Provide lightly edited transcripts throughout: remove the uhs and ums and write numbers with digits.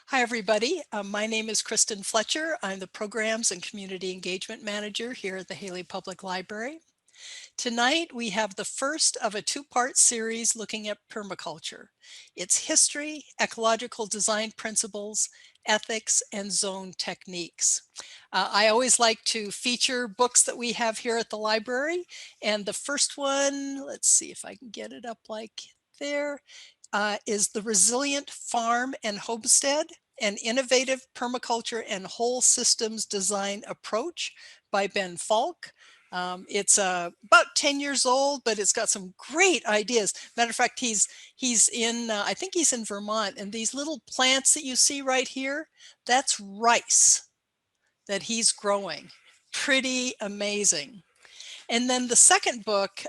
Hi, everybody. My name is Kristen Fletcher. I'm the Programs and Community Engagement Manager here at the Haley Public Library. Tonight, we have the first of a two-part series looking at permaculture, its history, ecological design principles, ethics, and zone techniques. I always like to feature books that we have here at the library. And the first one, let's see if I can get it up like there, is The Resilient Farm and Homestead, an Innovative Permaculture and Whole Systems Design Approach by Ben Falk. It's about 10 years old, but it's got some great ideas. Matter of fact, he's in, I think he's in Vermont, and these little plants that you see right here, that's rice that he's growing. Pretty amazing. And then the second book,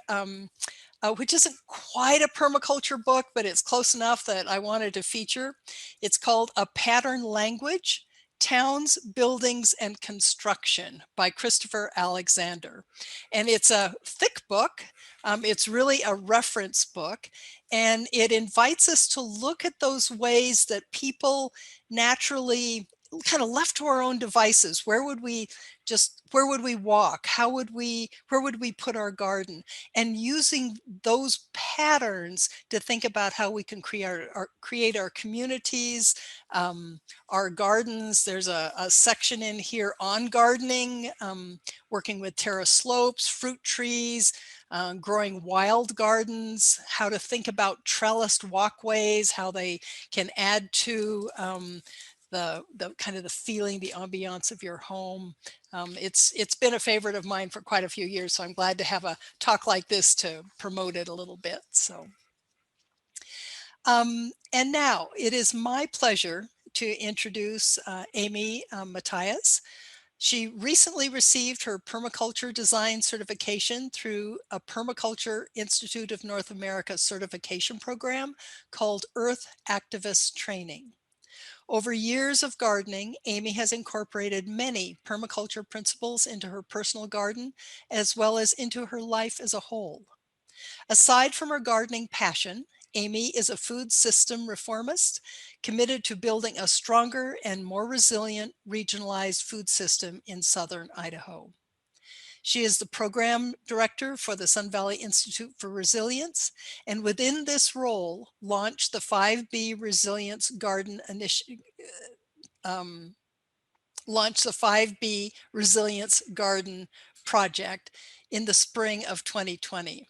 which isn't quite a permaculture book, but it's close enough that I wanted to feature. It's called A Pattern Language, Towns, Buildings, and Construction by Christopher Alexander. And it's a thick book. It's really a reference book. And it invites us to look at those ways that people naturally kind of left to our own devices. Where would we walk? Where would we put our garden? And using those patterns to think about how we can create our communities, our gardens. There's a section in here on gardening, working with terrace slopes, fruit trees, growing wild gardens, how to think about trellised walkways, how they can add to the kind of the feeling, the ambiance of your home. It's been a favorite of mine for quite a few years, so I'm glad to have a talk like this to promote it a little bit. So, and now it is my pleasure to introduce Amy Mattias. She recently received her permaculture design certification through a Permaculture Institute of North America certification program called Earth Activist Training. Over years of gardening, Amy has incorporated many permaculture principles into her personal garden, as well as into her life as a whole. Aside from her gardening passion, Amy is a food system reformist committed to building a stronger and more resilient regionalized food system in southern Idaho. She is the program director for the Sun Valley Institute for Resilience, and within this role launched the 5B Resilience Garden Initiative, launched the 5B Resilience Garden Project in the spring of 2020.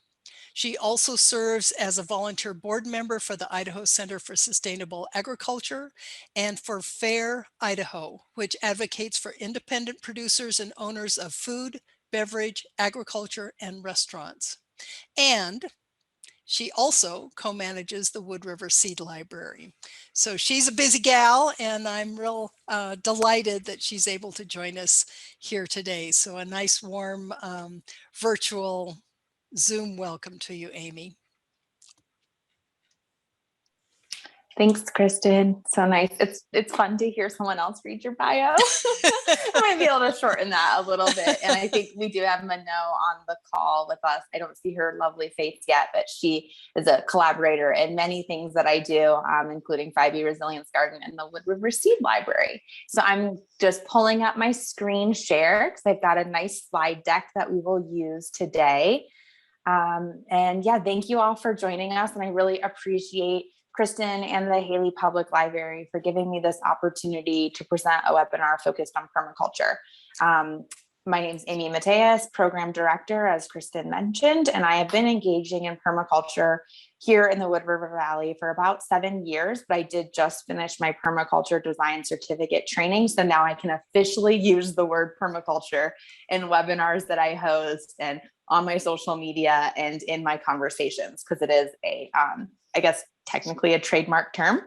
She also serves as a volunteer board member for the Idaho Center for Sustainable Agriculture and for FAIR Idaho, which advocates for independent producers and owners of food, beverage, agriculture, and restaurants. And she also co-manages the Wood River Seed Library. So she's a busy gal, and I'm real delighted that she's able to join us here today. So a nice, warm virtual Zoom welcome to you, Amy. Thanks, Kristen. So nice. It's fun to hear someone else read your bio. I might be able to shorten that a little bit. And I think we do have Mano on the call with us. I don't see her lovely face yet, but she is a collaborator in many things that I do, including 5E Resilience Garden and the Wood River Seed Library. So I'm just pulling up my screen share because I've got a nice slide deck that we will use today. And yeah, thank you all for joining us. And I really appreciate Kristen and the Haley Public Library for giving me this opportunity to present a webinar focused on permaculture. My name is Amy Mattias, Program Director, as Kristen mentioned, and I have been engaging in permaculture here in the Wood River Valley for about 7 years, but I did just finish my permaculture design certificate training. So now I can officially use the word permaculture in webinars that I host and on my social media and in my conversations, because it is a, I guess, technically a trademark term.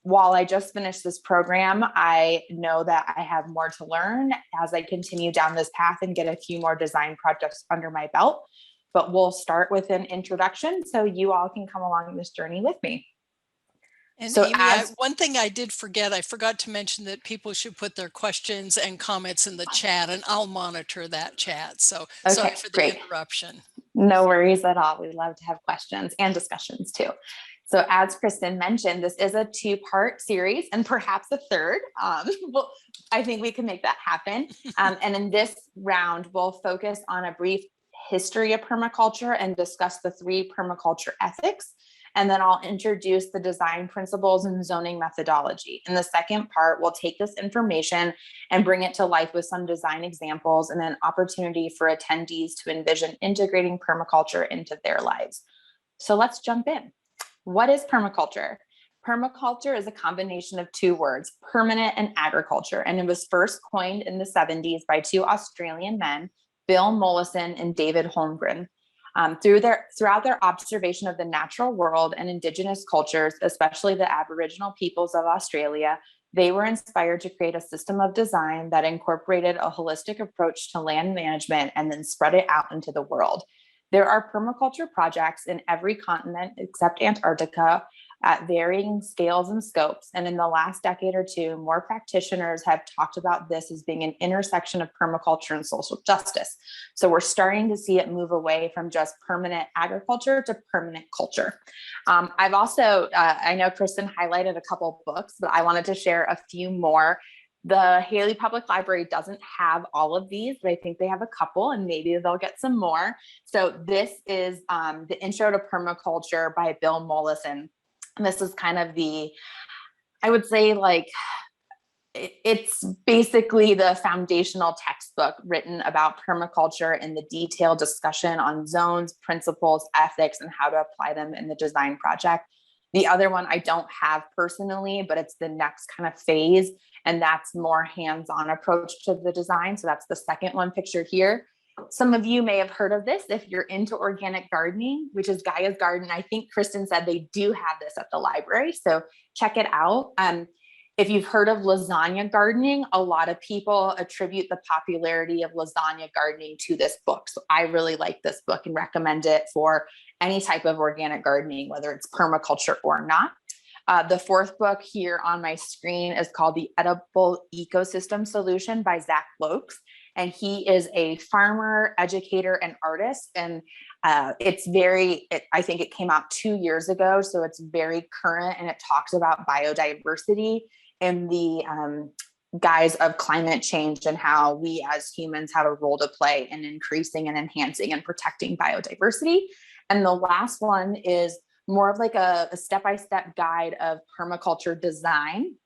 While I just finished this program, I know that I have more to learn as I continue down this path and get a few more design projects under my belt. But we'll start with an introduction so you all can come along this journey with me. And so Amy, one thing I did forget, I forgot to mention that people should put their questions and comments in the chat, and I'll monitor that chat. So okay, sorry for the interruption. No worries at all. We love to have questions and discussions too. So as Kristen mentioned, this is a 2-part series and perhaps a third. Well, I think we can make that happen. And in this round, we'll focus on a brief history of permaculture and discuss the 3 permaculture ethics. And then I'll introduce the design principles and zoning methodology. In the second part, we'll take this information and bring it to life with some design examples and an opportunity for attendees to envision integrating permaculture into their lives. So let's jump in. What is permaculture? Permaculture is a combination of 2 words, permanent and agriculture, and it was first coined in the 70s by 2 Australian men, Bill Mollison and David Holmgren. Throughout their observation of the natural world and indigenous cultures, especially the Aboriginal peoples of Australia, they were inspired to create a system of design that incorporated a holistic approach to land management and then spread it out into the world. There are permaculture projects in every continent except Antarctica at varying scales and scopes. And in the last decade or 2, more practitioners have talked about this as being an intersection of permaculture and social justice. So we're starting to see it move away from just permanent agriculture to permanent culture. I've also, I know Kristen highlighted a couple of books, but I wanted to share a few more. The Haley Public Library doesn't have all of these, but I think they have a couple and maybe they'll get some more. So this is the Intro to Permaculture by Bill Mollison. And this is kind of I would say like, it's basically the foundational textbook written about permaculture and the detailed discussion on zones, principles, ethics, and how to apply them in the design project. The other one I don't have personally, but it's the next kind of phase, and that's more hands-on approach to the design. So that's the second one pictured here. Some of you may have heard of this if you're into organic gardening, which is Gaia's Garden. I think Kristen said they do have this at the library, so check it out. If you've heard of lasagna gardening, a lot of people attribute the popularity of lasagna gardening to this book. So I really like this book and recommend it for any type of organic gardening, whether it's permaculture or not. The 4th book here on my screen is called The Edible Ecosystem Solution by Zach Lokes. And he is a farmer, educator, and artist. And I think it came out 2 years ago. So it's very current, and it talks about biodiversity in the guise of climate change and how we as humans have a role to play in increasing and enhancing and protecting biodiversity. And the last one is more of like a step-by-step guide of permaculture design.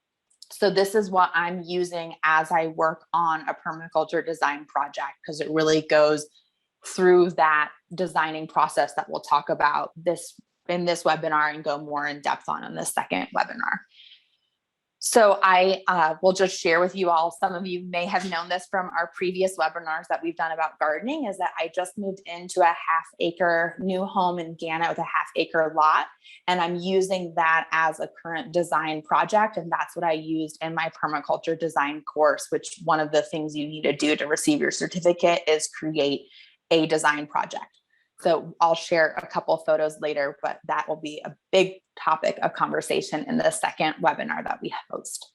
So this is what I'm using as I work on a permaculture design project, because it really goes through that designing process that we'll talk about in this webinar and go more in depth on in the second webinar. So I will just share with you all, some of you may have known this from our previous webinars that we've done about gardening, is that I just moved into a half-acre new home in Gannett with a half-acre lot. And I'm using that as a current design project. And that's what I used in my permaculture design course, which one of the things you need to do to receive your certificate is create a design project. So I'll share a couple of photos later, but that will be a big topic of conversation in the second webinar that we host.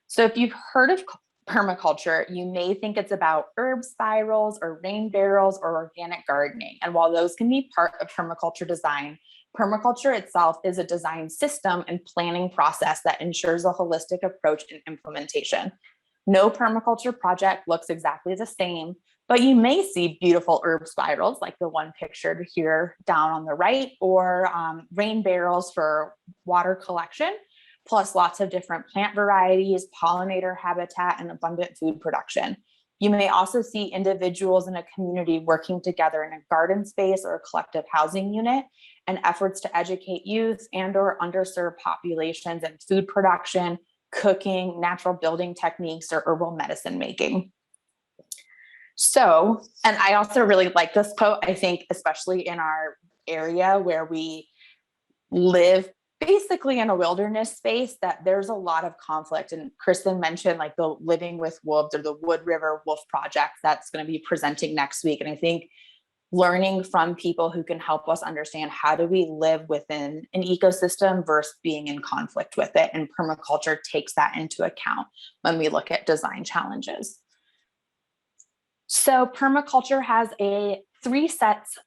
So if you've heard of permaculture, you may think it's about herb spirals or rain barrels or organic gardening. And while those can be part of permaculture design, permaculture itself is a design system and planning process that ensures a holistic approach and implementation. No permaculture project looks exactly the same, but you may see beautiful herb spirals like the one pictured here down on the right, or rain barrels for water collection, plus lots of different plant varieties, pollinator habitat, and abundant food production. You may also see individuals in a community working together in a garden space or a collective housing unit, and efforts to educate youth and or underserved populations in food production, cooking, natural building techniques, or herbal medicine making. So, and I also really like this quote. I think especially in our area where we live basically in a wilderness space, that there's a lot of conflict. And Kristen mentioned like the Living with Wolves or the Wood River Wolf Project that's going to be presenting next week. And I think learning from people who can help us understand how do we live within an ecosystem versus being in conflict with it. And permaculture takes that into account when we look at design challenges. So permaculture has a three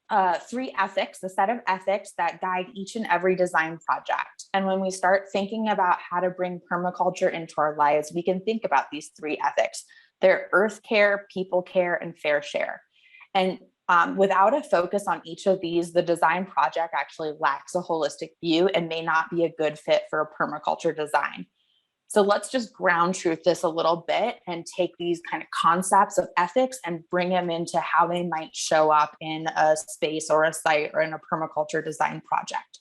ethics, a set of ethics that guide each and every design project. And when we start thinking about how to bring permaculture into our lives, we can think about these three ethics. They're earth care, people care, and fair share. And without a focus on each of these, the design project actually lacks a holistic view and may not be a good fit for a permaculture design. So let's just ground truth this a little bit and take these kind of concepts of ethics and bring them into how they might show up in a space or a site or in a permaculture design project.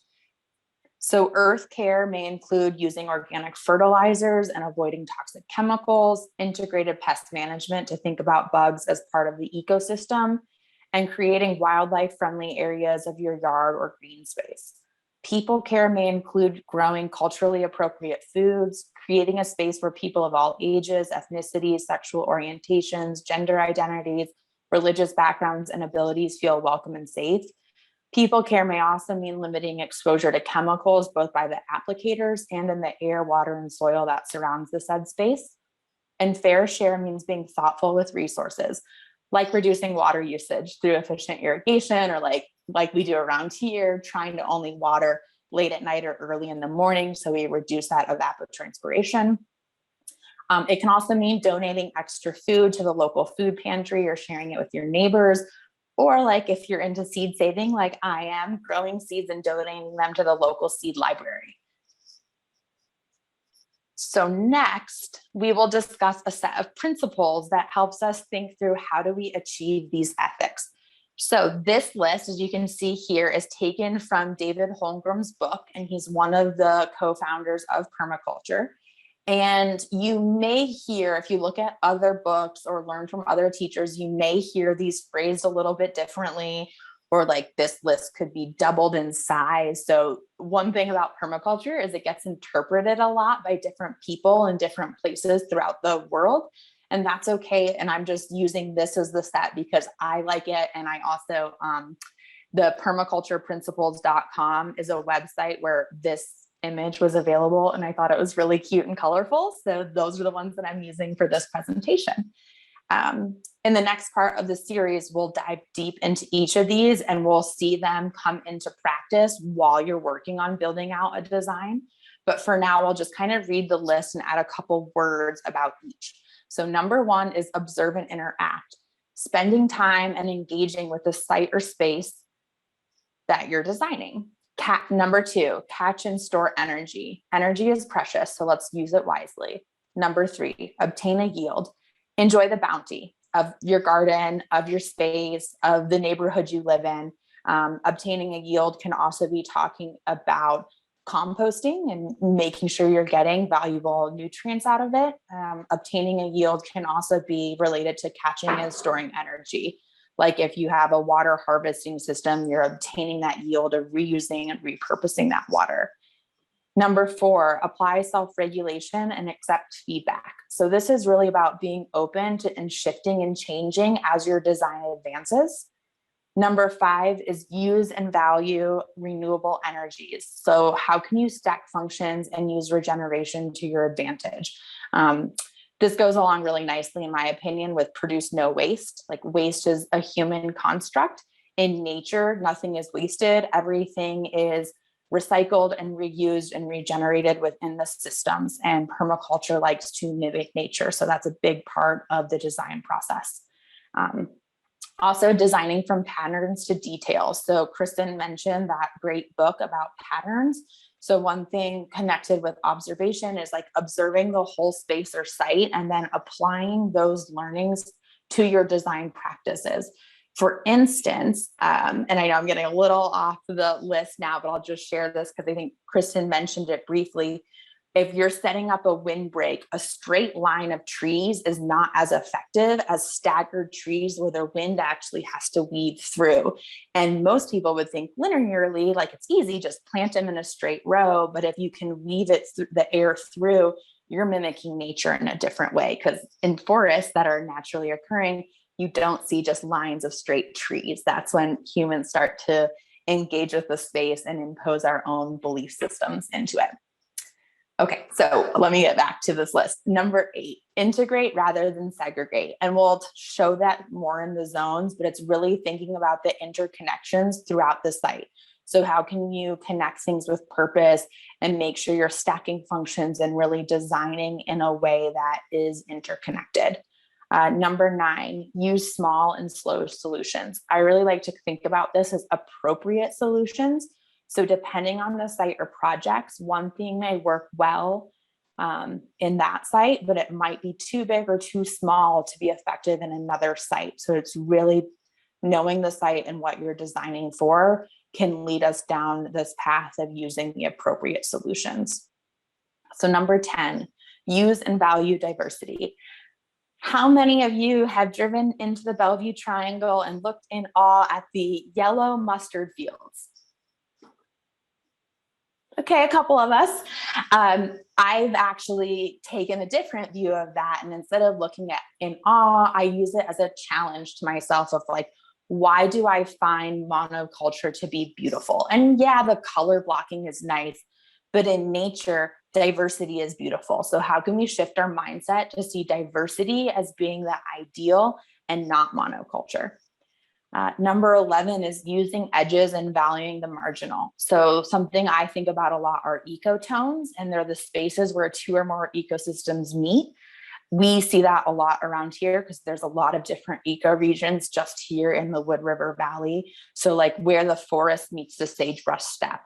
So earth care may include using organic fertilizers and avoiding toxic chemicals, integrated pest management to think about bugs as part of the ecosystem, and creating wildlife-friendly areas of your yard or green space. People care may include growing culturally appropriate foods, creating a space where people of all ages, ethnicities, sexual orientations, gender identities, religious backgrounds, and abilities feel welcome and safe. People care may also mean limiting exposure to chemicals, both by the applicators and in the air, water, and soil that surrounds the said space. And fair share means being thoughtful with resources, like reducing water usage through efficient irrigation, or like we do around here, trying to only water late at night or early in the morning so we reduce that evapotranspiration. It can also mean donating extra food to the local food pantry or sharing it with your neighbors, or like if you're into seed saving like I am, growing seeds and donating them to the local seed library. So next, we will discuss a set of principles that helps us think through how do we achieve these ethics. So this list, as you can see here, is taken from David Holmgren's book, and he's one of the co-founders of permaculture. And you may hear, if you look at other books or learn from other teachers, you may hear these phrased a little bit differently, or like this list could be doubled in size. So one thing about permaculture is it gets interpreted a lot by different people in different places throughout the world. And that's okay. And I'm just using this as the set because I like it. And I also, the permacultureprinciples.com is a website where this image was available. And I thought it was really cute and colorful. So those are the ones that I'm using for this presentation. In the next part of the series, we'll dive deep into each of these and we'll see them come into practice while you're working on building out a design. But for now, I'll just kind of read the list and add a couple words about each. So number one is observe and interact, spending time and engaging with the site or space that you're designing. Number two, catch and store energy. Energy is precious, so let's use it wisely. Number three, obtain a yield. Enjoy the bounty of your garden, of your space, of the neighborhood you live in. Obtaining a yield can also be talking about composting and making sure you're getting valuable nutrients out of it. Obtaining a yield can also be related to catching and storing energy. Like if you have a water harvesting system, you're obtaining that yield of reusing and repurposing that water. Number four, apply self-regulation and accept feedback. So this is really about being open to and shifting and changing as your design advances. Number five is use and value renewable energies. So how can you stack functions and use regeneration to your advantage? This goes along really nicely, in my opinion, with produce no waste. Like waste is a human construct. In nature, nothing is wasted. Everything is recycled and reused and regenerated within the systems. And permaculture likes to mimic nature. So that's a big part of the design process. Also designing from patterns to details. So Kristen mentioned that great book about patterns. So one thing connected with observation is like observing the whole space or site and then applying those learnings to your design practices. For instance, and I know I'm getting a little off the list now, but I'll just share this because I think Kristen mentioned it briefly. If you're setting up a windbreak, a straight line of trees is not as effective as staggered trees where the wind actually has to weave through. And most people would think linearly, like it's easy, just plant them in a straight row. But if you can weave it the air through, you're mimicking nature in a different way. Because in forests that are naturally occurring, you don't see just lines of straight trees. That's when humans start to engage with the space and impose our own belief systems into it. Okay, so let me get back to this list. Number 8, integrate rather than segregate. And we'll show that more in the zones, but it's really thinking about the interconnections throughout the site. So how can you connect things with purpose and make sure you're stacking functions and really designing in a way that is interconnected? Number 9, use small and slow solutions. I really like to think about this as appropriate solutions. So depending on the site or projects, one thing may work well in that site, but it might be too big or too small to be effective in another site. So it's really knowing the site and what you're designing for can lead us down this path of using the appropriate solutions. So number 10, use and value diversity. How many of you have driven into the Bellevue Triangle and looked in awe at the yellow mustard fields? Okay, a couple of us. I've actually taken a different view of that. And instead of looking at in awe, I use it as a challenge to myself of like, why do I find monoculture to be beautiful? And yeah, the color blocking is nice, but in nature, diversity is beautiful. So how can we shift our mindset to see diversity as being the ideal and not monoculture? Number 11 is using edges and valuing the marginal. So something I think about a lot are ecotones, and they're the spaces where 2 or more ecosystems meet. We see that a lot around here because there's a lot of different ecoregions just here in the Wood River Valley. So like where the forest meets the sagebrush steppe.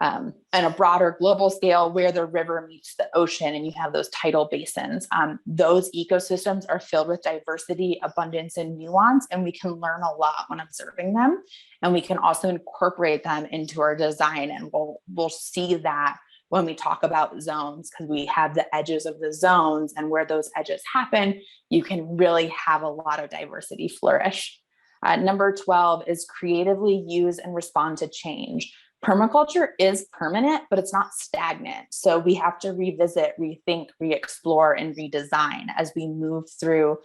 And a broader global scale where the river meets the ocean and you have those tidal basins. Those ecosystems are filled with diversity, abundance, and nuance, and we can learn a lot when observing them. And we can also incorporate them into our design, and we'll see that when we talk about zones, because we have the edges of the zones, and where those edges happen, you can really have a lot of diversity flourish. Number 12 is creatively use and respond to change. Permaculture is permanent, but it's not stagnant. So we have to revisit, rethink, re-explore, and redesign as we move through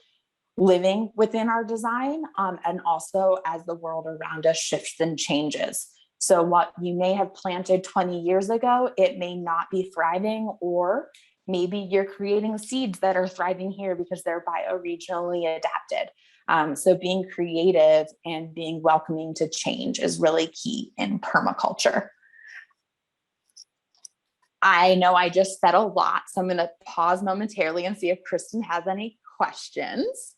living within our design, and also as the world around us shifts and changes. So what you may have planted 20 years ago, it may not be thriving, or maybe you're creating seeds that are thriving here because they're bioregionally adapted. So being creative and being welcoming to change is really key in permaculture. I know I just said a lot, so I'm going to pause momentarily and see if Kristen has any questions.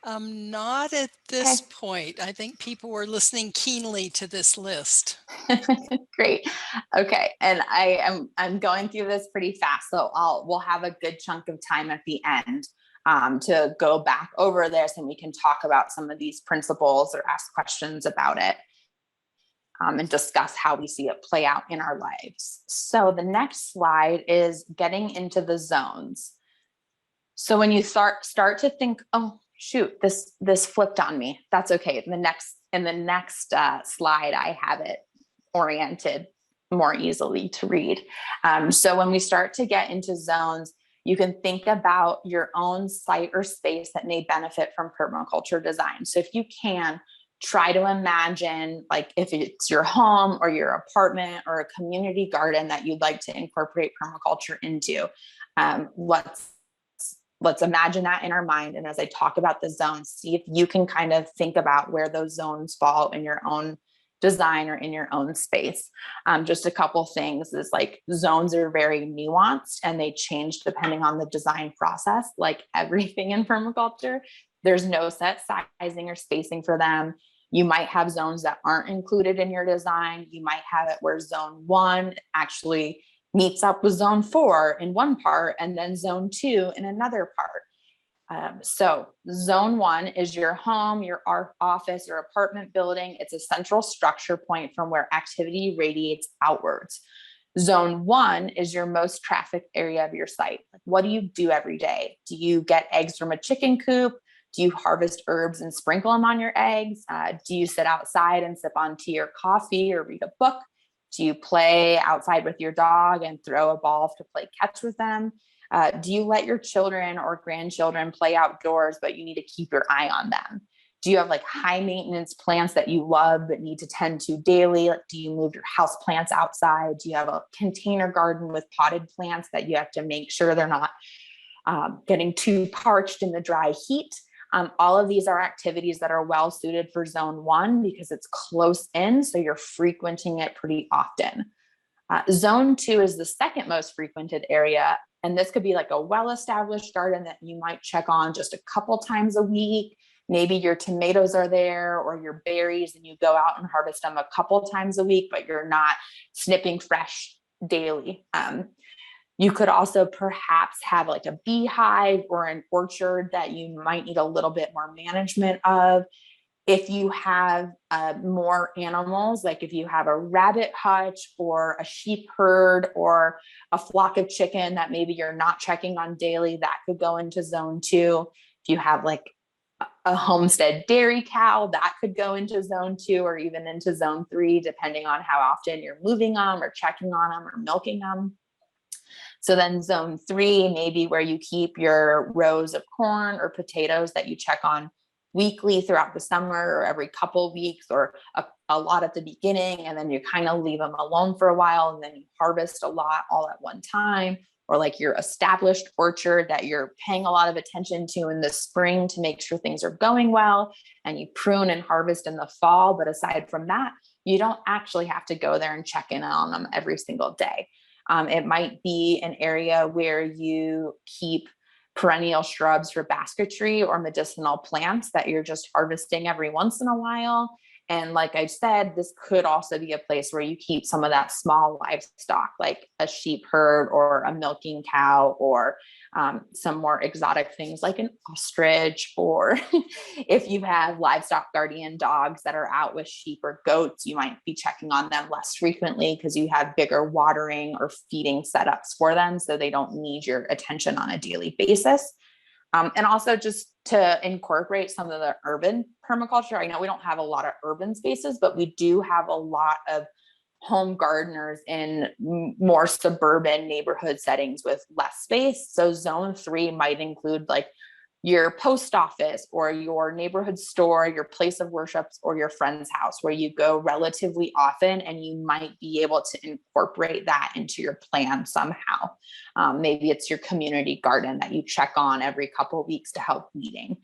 Not at this point. I think people were listening keenly to this list. Great. Okay. And I'm going through this pretty fast, so we'll have a good chunk of time at the end to go back over this, and we can talk about some of these principles or ask questions about it, and discuss how we see it play out in our lives. So the next slide is getting into the zones. So when you start to think, oh shoot, this flipped on me. That's okay. In the next slide, I have it oriented more easily to read. So when we start to get into zones, you can think about your own site or space that may benefit from permaculture design. So if you can, try to imagine, like if it's your home or your apartment or a community garden that you'd like to incorporate permaculture into. Let's imagine that in our mind. And as I talk about the zones, see if you can kind of think about where those zones fall in your own design or in your own space. Just a couple things is like zones are very nuanced and they change depending on the design process, like everything in permaculture. There's no set sizing or spacing for them. You might have zones that aren't included in your design. You might have it where zone 1 actually meets up with zone 4 in one part and then zone 2 in another part. So zone 1 is your home, your office, your apartment building. It's a central structure point from where activity radiates outwards. Zone 1 is your most trafficked area of your site. What do you do every day? Do you get eggs from a chicken coop? Do you harvest herbs and sprinkle them on your eggs? Do you sit outside and sip on tea or coffee or read a book? Do you play outside with your dog and throw a ball to play catch with them? Do you let your children or grandchildren play outdoors, but you need to keep your eye on them? Do you have like high maintenance plants that you love but need to tend to daily? Like, do you move your house plants outside? Do you have a container garden with potted plants that you have to make sure they're not getting too parched in the dry heat? All of these are activities that are well suited for zone 1 because it's close in, so you're frequenting it pretty often. Zone 2 is the second most frequented area, and this could be like a well-established garden that you might check on just a couple times a week. Maybe your tomatoes are there or your berries, and you go out and harvest them a couple times a week, but you're not snipping fresh daily. You could also perhaps have like a beehive or an orchard that you might need a little bit more management of. If you have more animals, like if you have a rabbit hutch or a sheep herd or a flock of chicken that maybe you're not checking on daily, that could go into zone 2. If you have like a homestead dairy cow, that could go into zone 2 or even into zone 3, depending on how often you're moving them or checking on them or milking them. So then zone 3 may be where you keep your rows of corn or potatoes that you check on weekly throughout the summer or every couple weeks or a lot at the beginning, and then you kind of leave them alone for a while and then you harvest a lot all at one time. Or like your established orchard that you're paying a lot of attention to in the spring to make sure things are going well, and you prune and harvest in the fall. But aside from that, you don't actually have to go there and check in on them every single day. It might be an area where you keep perennial shrubs for basketry or medicinal plants that you're just harvesting every once in a while. And like I said, this could also be a place where you keep some of that small livestock, like a sheep herd or a milking cow, or some more exotic things like an ostrich, or if you have livestock guardian dogs that are out with sheep or goats, you might be checking on them less frequently because you have bigger watering or feeding setups for them, so they don't need your attention on a daily basis. And also just to incorporate some of the urban permaculture. I know we don't have a lot of urban spaces, but we do have a lot of home gardeners in more suburban neighborhood settings with less space. So zone 3 might include like your post office or your neighborhood store, your place of worship, or your friend's house where you go relatively often, and you might be able to incorporate that into your plan somehow. Maybe it's your community garden that you check on every couple of weeks to help weeding.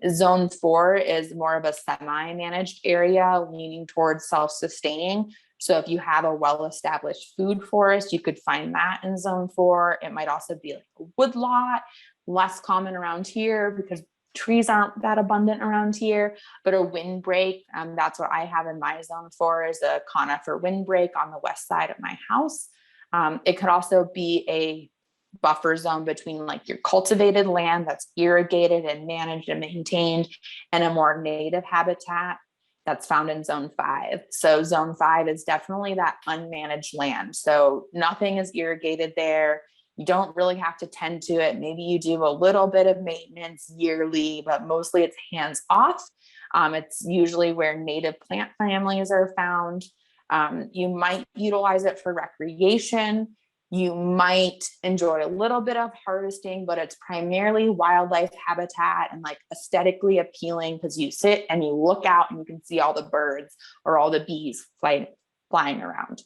Zone 4 is more of a semi-managed area leaning towards self-sustaining. So if you have a well-established food forest, you could find that in zone 4. It might also be like a woodlot, less common around here because trees aren't that abundant around here, but a windbreak, that's what I have in my zone 4, is a conifer windbreak on the west side of my house. It could also be a buffer zone between like your cultivated land that's irrigated and managed and maintained and a more native habitat that's found in zone 5. So zone 5 is definitely that unmanaged land. So nothing is irrigated there. You don't really have to tend to it. Maybe you do a little bit of maintenance yearly, but mostly it's hands off. It's usually where native plant families are found. You might utilize it for recreation. You might enjoy a little bit of harvesting, but it's primarily wildlife habitat and like aesthetically appealing because you sit and you look out and you can see all the birds or all the bees flying around.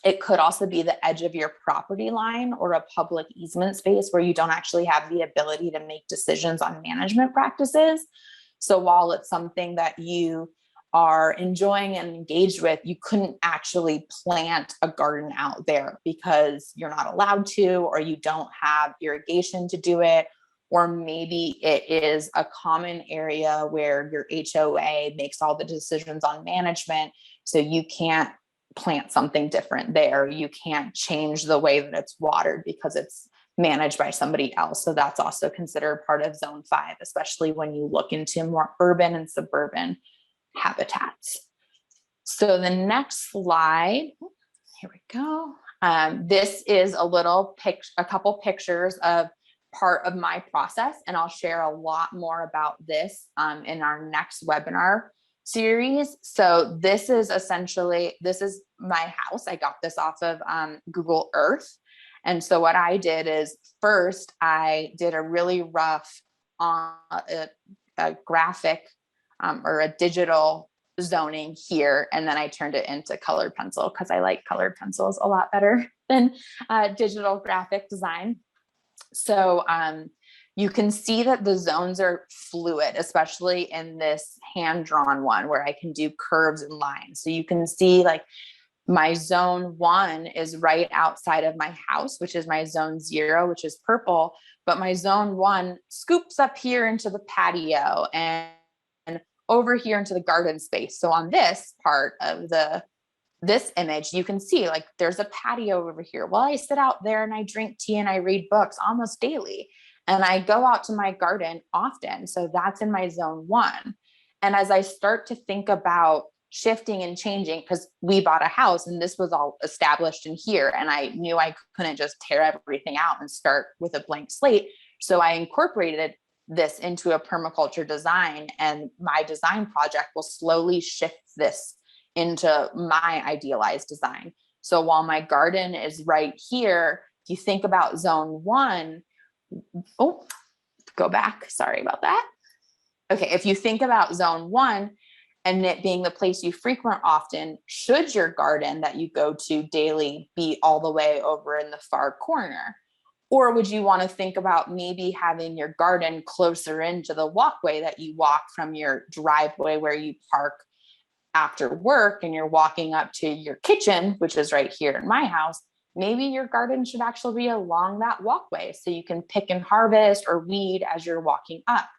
It could also be the edge of your property line or a public easement space where you don't actually have the ability to make decisions on management practices. So while it's something that you are enjoying and engaged with, you couldn't actually plant a garden out there because you're not allowed to, or you don't have irrigation to do it. Or maybe it is a common area where your HOA makes all the decisions on management. So you can't plant something different there. You can't change the way that it's watered because it's managed by somebody else. So that's also considered part of zone 5, especially when you look into more urban and suburban habitats. So the next slide, here we go. This is a couple pictures of part of my process, and I'll share a lot more about this in our next webinar series. So this is my house. I got this off of Google Earth. And so what I did is first I did a really rough a graphic or a digital zoning here. And then I turned it into colored pencil because I like colored pencils a lot better than digital graphic design. So you can see that the zones are fluid, especially in this hand-drawn one where I can do curves and lines. So you can see like my zone 1 is right outside of my house, which is my zone 0, which is purple. But my zone 1 scoops up here into the patio and over here into the garden space. So on this part of this image, you can see like there's a patio over here. Well, I sit out there and I drink tea and I read books almost daily. And I go out to my garden often. So that's in my zone 1. And as I start to think about shifting and changing, because we bought a house and this was all established in here, and I knew I couldn't just tear everything out and start with a blank slate. So I incorporated this into a permaculture design, and my design project will slowly shift this into my idealized design. So while my garden is right here, if you think about zone 1, oh, go back. Sorry about that. Okay. If you think about zone 1 and it being the place you frequent often, should your garden that you go to daily be all the way over in the far corner? Or would you want to think about maybe having your garden closer into the walkway that you walk from your driveway where you park after work and you're walking up to your kitchen, which is right here in my house? Maybe your garden should actually be along that walkway so you can pick and harvest or weed as you're walking up.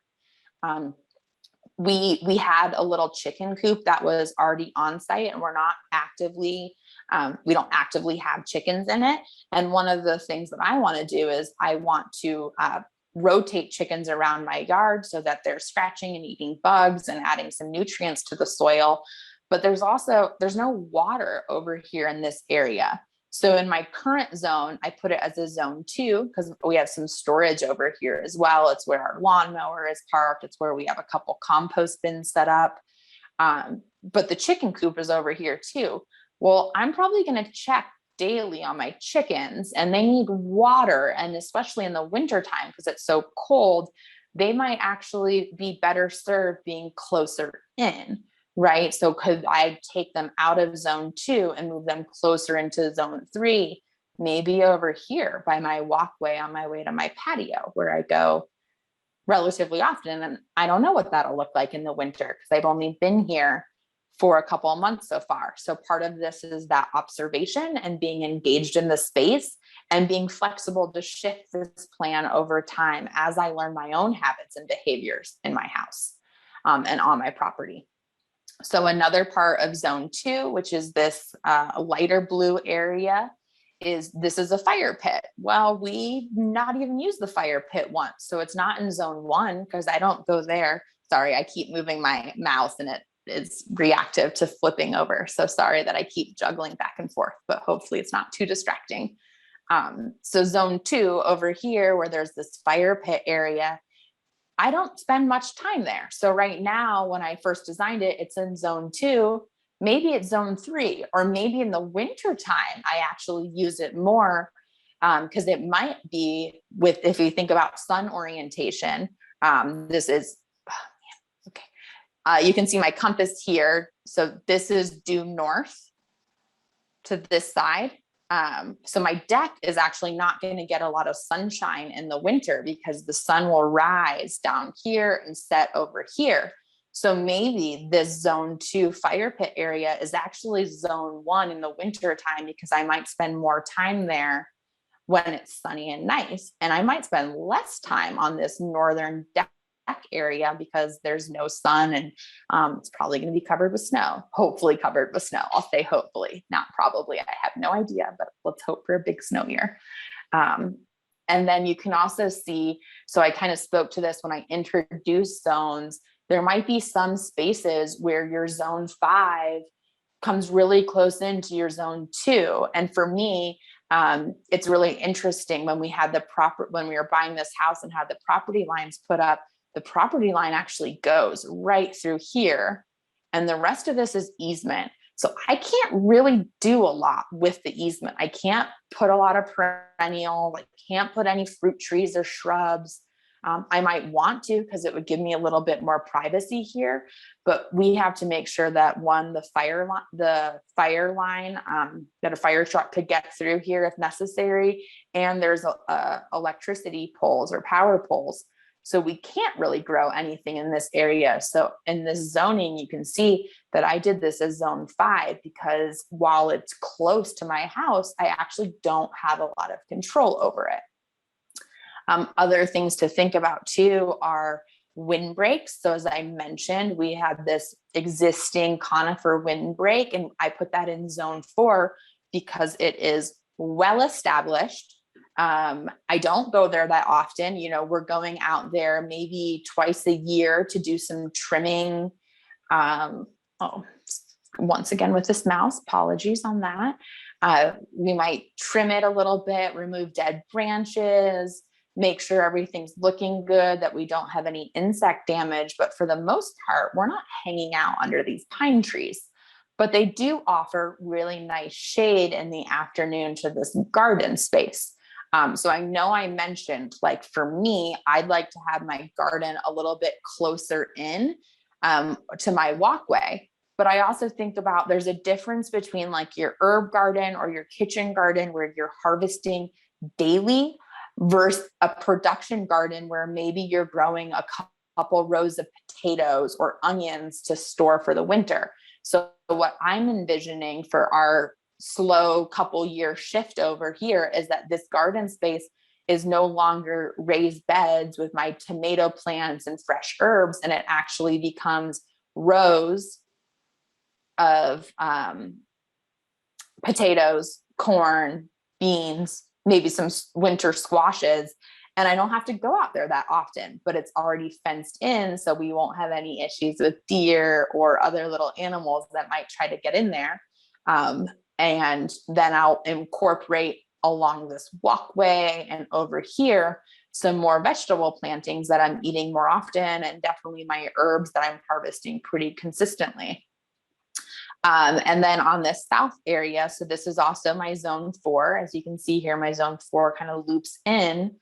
We had a little chicken coop that was already on site, and we're not actively, we don't actively have chickens in it. And one of the things that I want to do is I want to rotate chickens around my yard so that they're scratching and eating bugs and adding some nutrients to the soil. But there's no water over here in this area. So in my current zone, I put it as a zone 2 because we have some storage over here as well. It's where our lawnmower is parked. It's where we have a couple compost bins set up. But the chicken coop is over here too. Well, I'm probably going to check daily on my chickens, and they need water. And especially in the winter time, because it's so cold, they might actually be better served being closer in. Right. So could I take them out of zone 2 and move them closer into zone 3, maybe over here by my walkway on my way to my patio where I go relatively often? And I don't know what that'll look like in the winter because I've only been here for a couple of months so far. So part of this is that observation and being engaged in the space and being flexible to shift this plan over time as I learn my own habits and behaviors in my house and on my property. So another part of zone 2, which is this lighter blue area, is a fire pit. Well, we not even use the fire pit once. So it's not in zone 1 because I don't go there. Sorry, I keep moving my mouse and it is reactive to flipping over. So sorry that I keep juggling back and forth, but hopefully it's not too distracting. So zone 2 over here, where there's this fire pit area, I don't spend much time there. So right now, when I first designed it, it's in zone 2, maybe it's zone 3, or maybe in the winter time, I actually use it more because it might be if you think about sun orientation, this is, okay. You can see my compass here. So this is due north to this side. So my deck is actually not going to get a lot of sunshine in the winter because the sun will rise down here and set over here. So maybe this zone 2 fire pit area is actually zone 1 in the winter time because I might spend more time there when it's sunny and nice. And I might spend less time on this northern deck area because there's no sun and it's probably going to be covered with snow, hopefully covered with snow. I'll say hopefully, not probably. I have no idea, but let's hope for a big snow year. And then you can also see, so I kind of spoke to this when I introduced zones, there might be some spaces where your zone 5 comes really close into your zone 2. And for me, it's really interesting when we were buying this house and had the property lines put up, the property line actually goes right through here. And the rest of this is easement. So I can't really do a lot with the easement. I can't put a lot of perennial, can't put any fruit trees or shrubs. I might want to, because it would give me a little bit more privacy here, but we have to make sure that one, the fire line, that a fire truck could get through here if necessary. And there's electricity poles or power poles. So we can't really grow anything in this area. So in this zoning, you can see that I did this as zone 5, because while it's close to my house, I actually don't have a lot of control over it. Other things to think about too are windbreaks. So as I mentioned, we have this existing conifer windbreak, and I put that in zone 4 because it is well established. I don't go there that often. You know, we're going out there maybe twice a year to do some trimming. Once again with this mouse, apologies on that. We might trim it a little bit, remove dead branches, make sure everything's looking good, that we don't have any insect damage. But for the most part, we're not hanging out under these pine trees, but they do offer really nice shade in the afternoon to this garden space. So I know I mentioned, like, for me, I'd like to have my garden a little bit closer in to my walkway. But I also think about, there's a difference between like your herb garden or your kitchen garden where you're harvesting daily versus a production garden where maybe you're growing a couple rows of potatoes or onions to store for the winter. So what I'm envisioning for our slow couple year shift over here is that this garden space is no longer raised beds with my tomato plants and fresh herbs, and it actually becomes rows of potatoes, corn, beans, maybe some winter squashes. And I don't have to go out there that often, but it's already fenced in, so we won't have any issues with deer or other little animals that might try to get in there. And then I'll incorporate along this walkway and over here some more vegetable plantings that I'm eating more often, and definitely my herbs that I'm harvesting pretty consistently. And then on this south area, so this is also my zone 4. As you can see here, my zone 4 kind of loops in.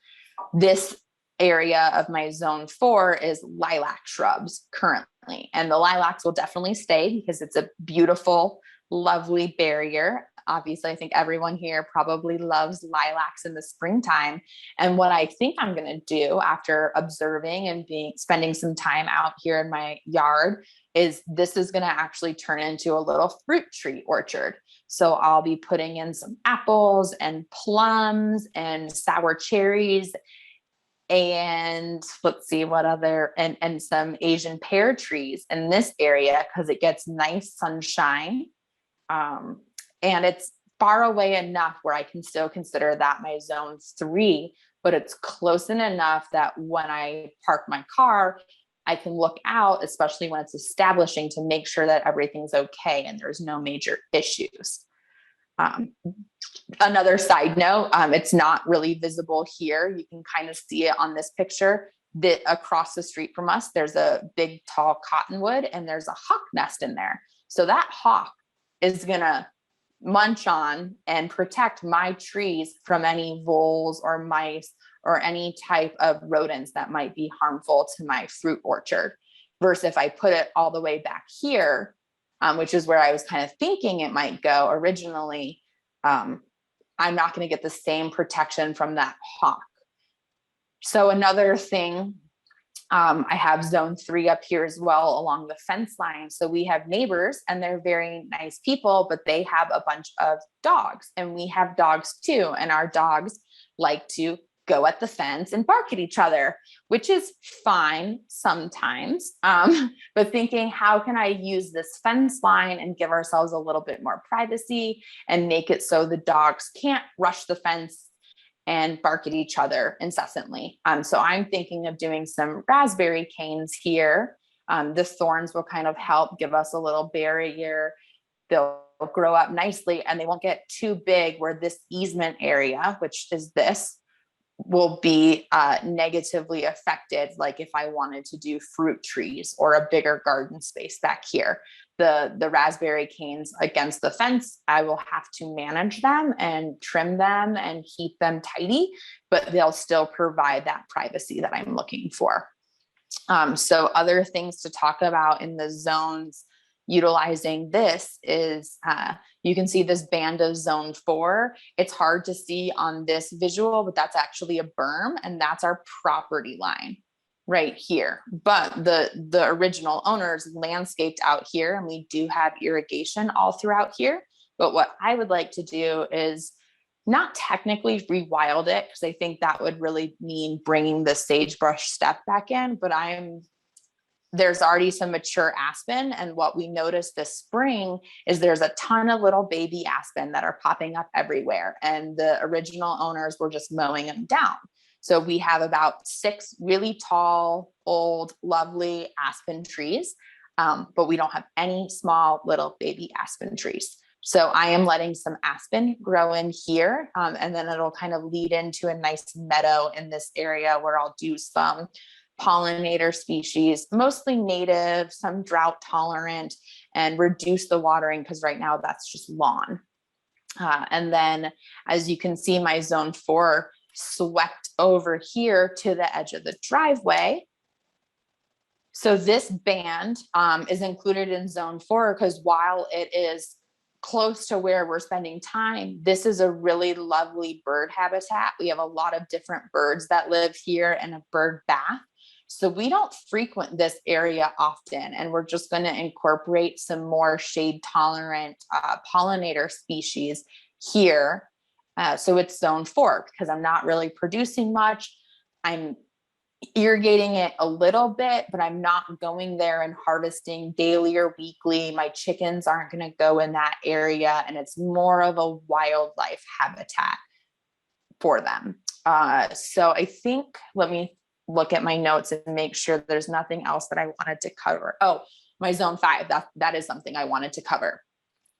This area of my zone 4 is lilac shrubs currently. And the lilacs will definitely stay because it's a beautiful, lovely barrier. Obviously, I think everyone here probably loves lilacs in the springtime. And what I think I'm going to do after observing and spending some time out here in my yard is this is going to actually turn into a little fruit tree orchard. So I'll be putting in some apples and plums and sour cherries, and let's see what other, and some Asian pear trees in this area because it gets nice sunshine. And it's far away enough where I can still consider that my zone 3, but it's close enough that when I park my car, I can look out, especially when it's establishing, to make sure that everything's okay and there's no major issues. Another side note, it's not really visible here. You can kind of see it on this picture that across the street from us, there's a big tall cottonwood and there's a hawk nest in there. So that hawk is going to munch on and protect my trees from any voles or mice or any type of rodents that might be harmful to my fruit orchard. Versus if I put it all the way back here, which is where I was kind of thinking it might go originally, I'm not going to get the same protection from that hawk. So another thing, I have zone 3 up here as well along the fence line. So we have neighbors and they're very nice people, but they have a bunch of dogs, and we have dogs too. And our dogs like to go at the fence and bark at each other, which is fine sometimes. But thinking, how can I use this fence line and give ourselves a little bit more privacy and make it so the dogs can't rush the fence and bark at each other incessantly. So I'm thinking of doing some raspberry canes here. The thorns will kind of help give us a little barrier. They'll grow up nicely and they won't get too big where this easement area, which is this, will be negatively affected. Like if I wanted to do fruit trees or a bigger garden space back here, the raspberry canes against the fence, I will have to manage them and trim them and keep them tidy, but they'll still provide that privacy that I'm looking for. So other things to talk about in the zones utilizing this is you can see this band of zone 4. It's hard to see on this visual, but that's actually a berm, and that's our property line right here. But the original owners landscaped out here, and we do have irrigation all throughout here. But what I would like to do is not technically rewild it, because I think that would really mean bringing the sagebrush step back in, but there's already some mature aspen. And what we noticed this spring is there's a ton of little baby aspen that are popping up everywhere. And the original owners were just mowing them down. So we have about 6 really tall, old, lovely aspen trees, but we don't have any small little baby aspen trees. So I am letting some aspen grow in here, and then it'll kind of lead into a nice meadow in this area where I'll do some pollinator species, mostly native, some drought tolerant, and reduce the watering because right now that's just lawn. And then as you can see, my zone 4 swept over here to the edge of the driveway. So this band is included in zone 4 because while it is close to where we're spending time, this is a really lovely bird habitat. We have a lot of different birds that live here and a bird bath. So we don't frequent this area often, and we're just going to incorporate some more shade tolerant pollinator species here. So it's zone 4 because I'm not really producing much. I'm irrigating it a little bit, but I'm not going there and harvesting daily or weekly. My chickens aren't going to go in that area, and it's more of a wildlife habitat for them. So I think, let me look at my notes and make sure there's nothing else that I wanted to cover. Oh, my zone 5, that is something I wanted to cover.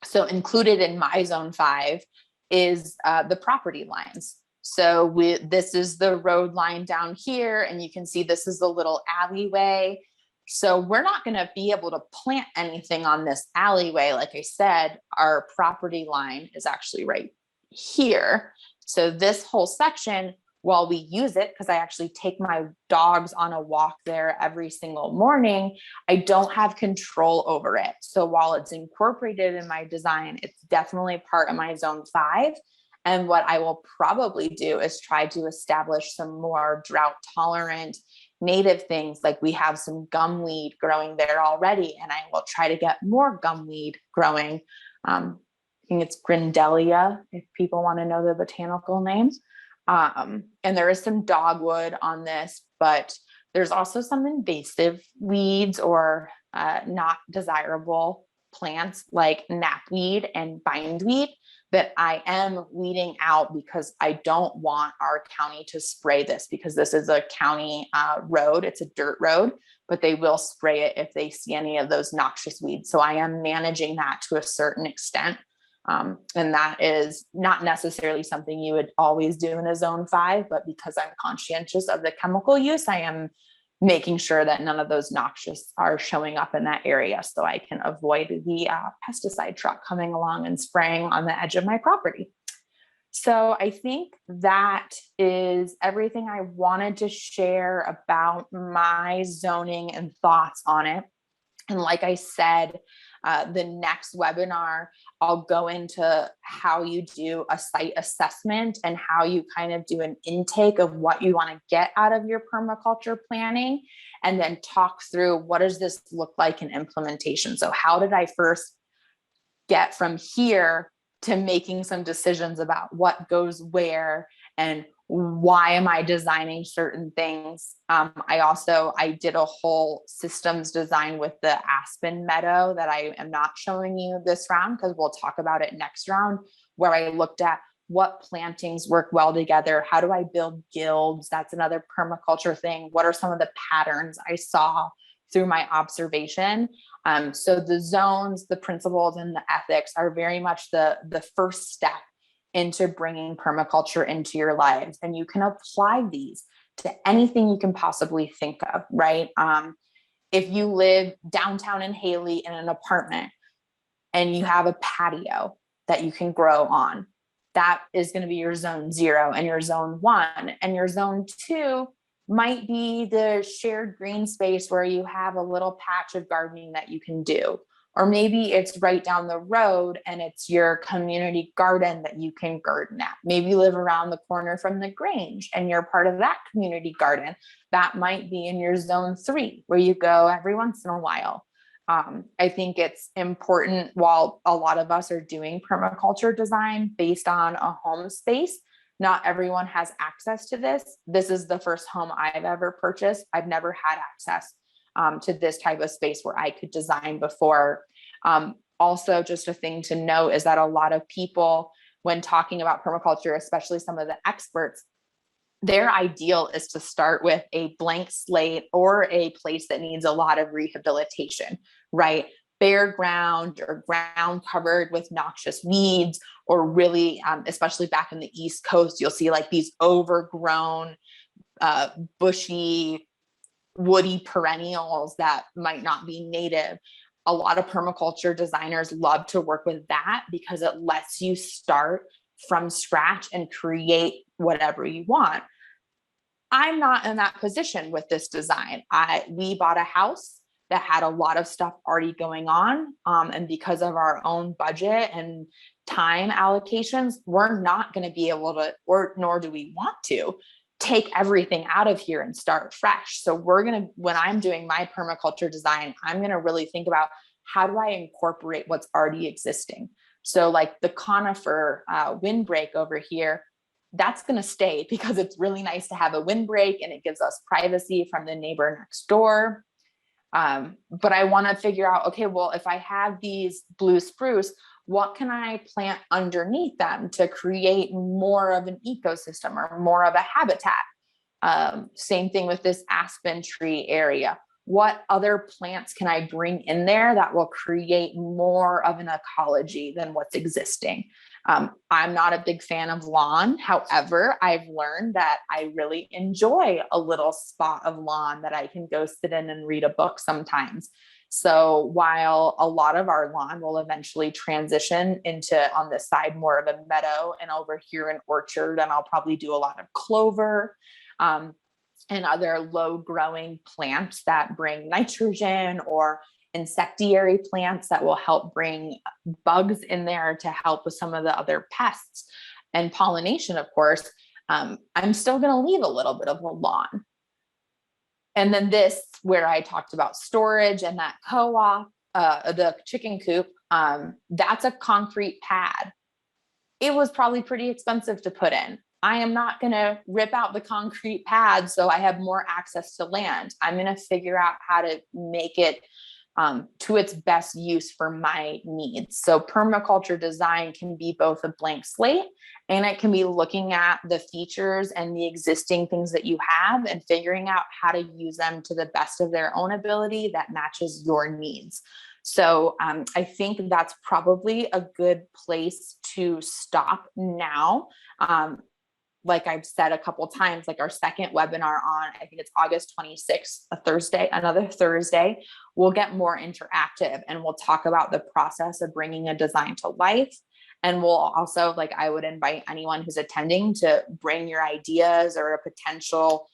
So included in my zone 5 is the property lines. So this is the road line down here, and you can see this is a little alleyway. So we're not going to be able to plant anything on this alleyway. Like I said, our property line is actually right here. So this whole section, while we use it, because I actually take my dogs on a walk there every single morning, I don't have control over it. So while it's incorporated in my design, it's definitely part of my zone 5. And what I will probably do is try to establish some more drought tolerant native things. Like we have some gumweed growing there already, and I will try to get more gumweed growing. I think it's Grindelia, if people want to know the botanical name. And there is some dogwood on this, but there's also some invasive weeds or not desirable plants like knapweed and bindweed that I am weeding out because I don't want our county to spray this, because this is a county road. It's a dirt road, but they will spray it if they see any of those noxious weeds. So I am managing that to a certain extent. And that is not necessarily something you would always do in a zone 5, but because I'm conscientious of the chemical use, I am making sure that none of those noxious are showing up in that area so I can avoid the pesticide truck coming along and spraying on the edge of my property. So I think that is everything I wanted to share about my zoning and thoughts on it. And like I said, the next webinar, I'll go into how you do a site assessment and how you kind of do an intake of what you want to get out of your permaculture planning, and then talk through what does this look like in implementation. So how did I first get from here to making some decisions about what goes where and why am I designing certain things? I did a whole systems design with the Aspen meadow that I am not showing you this round because we'll talk about it next round, where I looked at what plantings work well together. How do I build guilds? That's another permaculture thing. What are some of the patterns I saw through my observation? So the zones, the principles, and the ethics are very much the first step into bringing permaculture into your lives. And you can apply these to anything you can possibly think of, right? If you live downtown in Haley in an apartment and you have a patio that you can grow on, that is going to be your zone 0 and your zone 1. And your zone 2 might be the shared green space where you have a little patch of gardening that you can do. Or maybe it's right down the road and it's your community garden that you can garden at. Maybe you live around the corner from the Grange and you're part of that community garden. That might be in your zone 3 where you go every once in a while. I think it's important, while a lot of us are doing permaculture design based on a home space, not everyone has access to this. This is the first home I've ever purchased. I've never had access to this type of space where I could design before. Also, just a thing to note is that a lot of people, when talking about permaculture, especially some of the experts, their ideal is to start with a blank slate or a place that needs a lot of rehabilitation, right? Bare ground or ground covered with noxious weeds, or really, especially back in the East Coast, you'll see like these overgrown, bushy, woody perennials that might not be native. A lot of permaculture designers love to work with that because it lets you start from scratch and create whatever you want. I'm not in that position with this design. We bought a house that had a lot of stuff already going on. And because of our own budget and time allocations, we're not going to be able to, or nor do we want to, take everything out of here and start fresh. So when I'm doing my permaculture design, I'm going to really think about, how do I incorporate what's already existing? So like the conifer windbreak over here, that's going to stay because it's really nice to have a windbreak and it gives us privacy from the neighbor next door. But I want to figure out, okay, well, if I have these blue spruce, what can I plant underneath them to create more of an ecosystem or more of a habitat? Same thing with this aspen tree area. What other plants can I bring in there that will create more of an ecology than what's existing? I'm not a big fan of lawn. However, I've learned that I really enjoy a little spot of lawn that I can go sit in and read a book sometimes. So while a lot of our lawn will eventually transition into, on this side, more of a meadow, and over here an orchard, and I'll probably do a lot of clover, and other low growing plants that bring nitrogen, or insectiary plants that will help bring bugs in there to help with some of the other pests and pollination, of course, I'm still going to leave a little bit of a lawn. And then this, where I talked about storage and that co-op, the chicken coop, that's a concrete pad. It was probably pretty expensive to put in. I am not going to rip out the concrete pad so I have more access to land. I'm going to figure out how to make it to its best use for my needs. So permaculture design can be both a blank slate, and it can be looking at the features and the existing things that you have and figuring out how to use them to the best of their own ability that matches your needs. So I think that's probably a good place to stop now. Like I've said a couple of times, like our second webinar on, I think it's August 26th, a Thursday, another Thursday, we'll get more interactive and we'll talk about the process of bringing a design to life. And we'll also, like, I would invite anyone who's attending to bring your ideas or a potential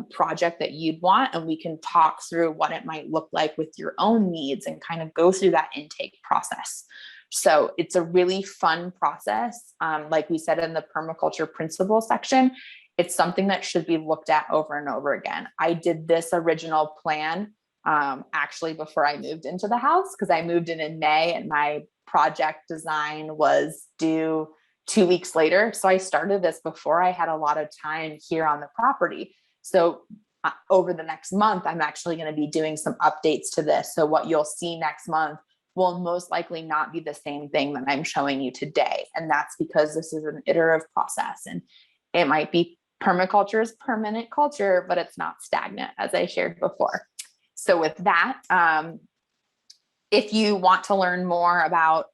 project that you'd want, and we can talk through what it might look like with your own needs and kind of go through that intake process. So it's a really fun process. Like we said in the permaculture principles section, it's something that should be looked at over and over again. I did this original plan actually before I moved into the house, because I moved in May and my project design was due 2 weeks later. So I started this before I had a lot of time here on the property. So over the next month, I'm actually going to be doing some updates to this. So what you'll see next month will most likely not be the same thing that I'm showing you today. And that's because this is an iterative process, and it might be permaculture is permanent culture, but it's not stagnant, as I shared before. So with that, if you want to learn more about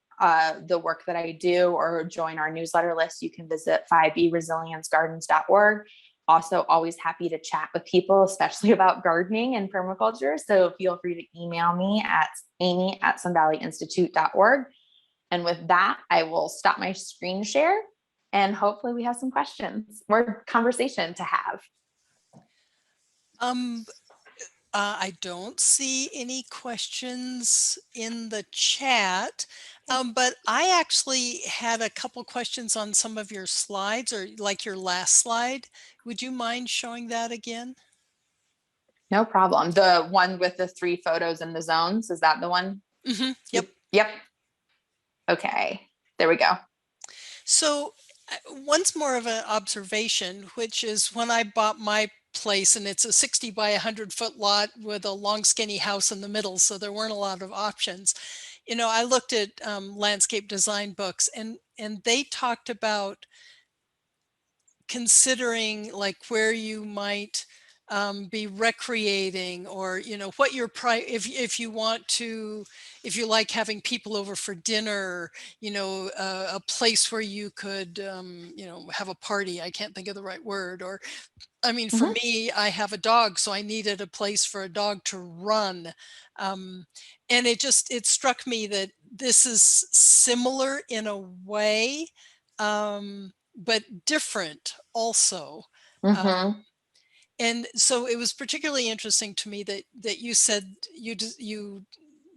the work that I do or join our newsletter list, you can visit 5eresiliencegardens.org. Also, always happy to chat with people, especially about gardening and permaculture. So feel free to email me at amy@sunvalleyinstitute.org. And with that, I will stop my screen share and hopefully we have some questions, more conversation to have. I don't see any questions in the chat, but I actually had a couple questions on some of your slides, or like your last slide. Would you mind showing that again? No problem. The one with the 3 photos and the zones, is that the one? Mm-hmm. Yep. Yep. Okay, there we go. So once more of an observation, which is when I bought my place, and it's a 60 by 100-foot lot with a long skinny house in the middle, so there weren't a lot of options. You know, I looked at landscape design books, and they talked about considering like where you might be recreating, or you know what your if you want to, if you like having people over for dinner, you know, a place where you could you know, have a party. I can't think of the right word. Or I mean, for me, I have a dog, so I needed a place for a dog to run. And it struck me that this is similar in a way, but different also. Mm-hmm. And so it was particularly interesting to me that you said you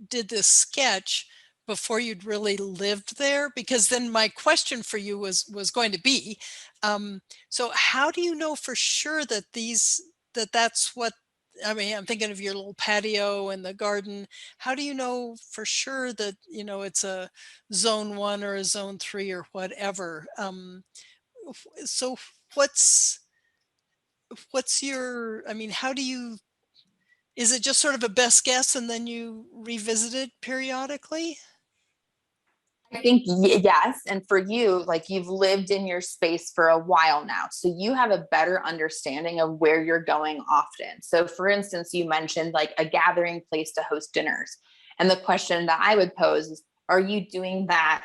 did this sketch before you'd really lived there, because then my question for you was going to be, so how do you know for sure that that's what, I mean, I'm thinking of your little patio and the garden. How do you know for sure that, you know, it's a zone 1 or a zone 3 or whatever? So what's your, I mean, how do you, is it just sort of a best guess and then you revisit it periodically? I think yes. And for you, like you've lived in your space for a while now. So you have a better understanding of where you're going often. So for instance, you mentioned like a gathering place to host dinners. And the question that I would pose is, are you doing that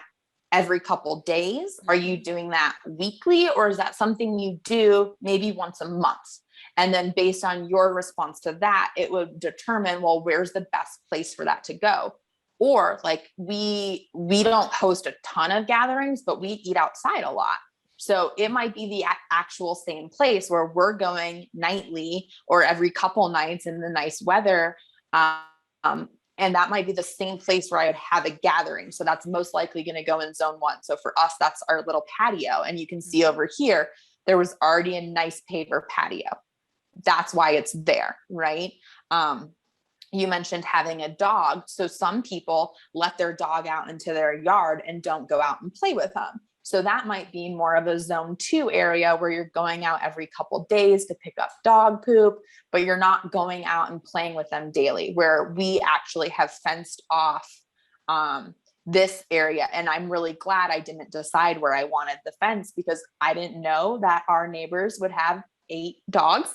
every couple days? Are you doing that weekly? Or is that something you do maybe once a month? And then based on your response to that, it would determine, well, where's the best place for that to go? Or like we don't host a ton of gatherings, but we eat outside a lot. So it might be the actual same place where we're going nightly or every couple nights in the nice weather. And that might be the same place where I would have a gathering. So that's most likely going to go in zone 1. So for us, that's our little patio. And you can see over here, there was already a nice paver patio. That's why it's there, right? You mentioned having a dog. So some people let their dog out into their yard and don't go out and play with them. So that might be more of a zone 2 area where you're going out every couple days to pick up dog poop, but you're not going out and playing with them daily, where we actually have fenced off this area. And I'm really glad I didn't decide where I wanted the fence, because I didn't know that our neighbors would have 8 dogs.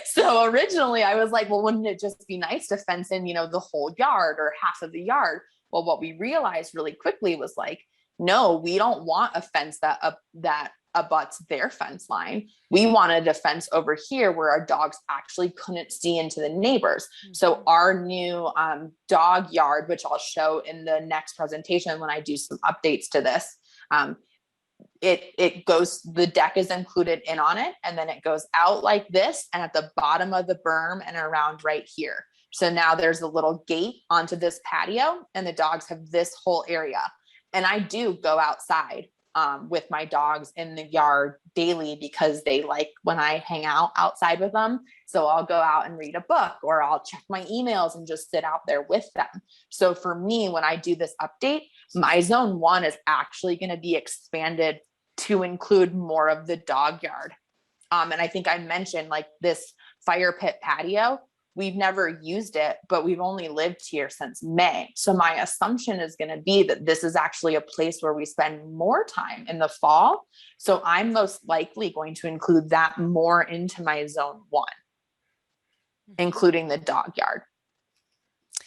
So originally I was like, well, wouldn't it just be nice to fence in, you know, the whole yard or half of the yard? Well, what we realized really quickly was like, no, we don't want a fence that abuts their fence line. We wanted a fence over here where our dogs actually couldn't see into the neighbors. Mm-hmm. So our new dog yard, which I'll show in the next presentation when I do some updates to this, it goes, the deck is included in on it, and then it goes out like this, and at the bottom of the berm and around right here. So now there's a little gate onto this patio, and the dogs have this whole area. And I do go outside with my dogs in the yard daily, because they like when I hang out outside with them. So I'll go out and read a book, or I'll check my emails and just sit out there with them. So for me, when I do this update, my zone 1 is actually going to be expanded to include more of the dog yard. And I think I mentioned like this fire pit patio, we've never used it, but we've only lived here since May. So my assumption is going to be that this is actually a place where we spend more time in the fall. So I'm most likely going to include that more into my zone 1, including the dog yard.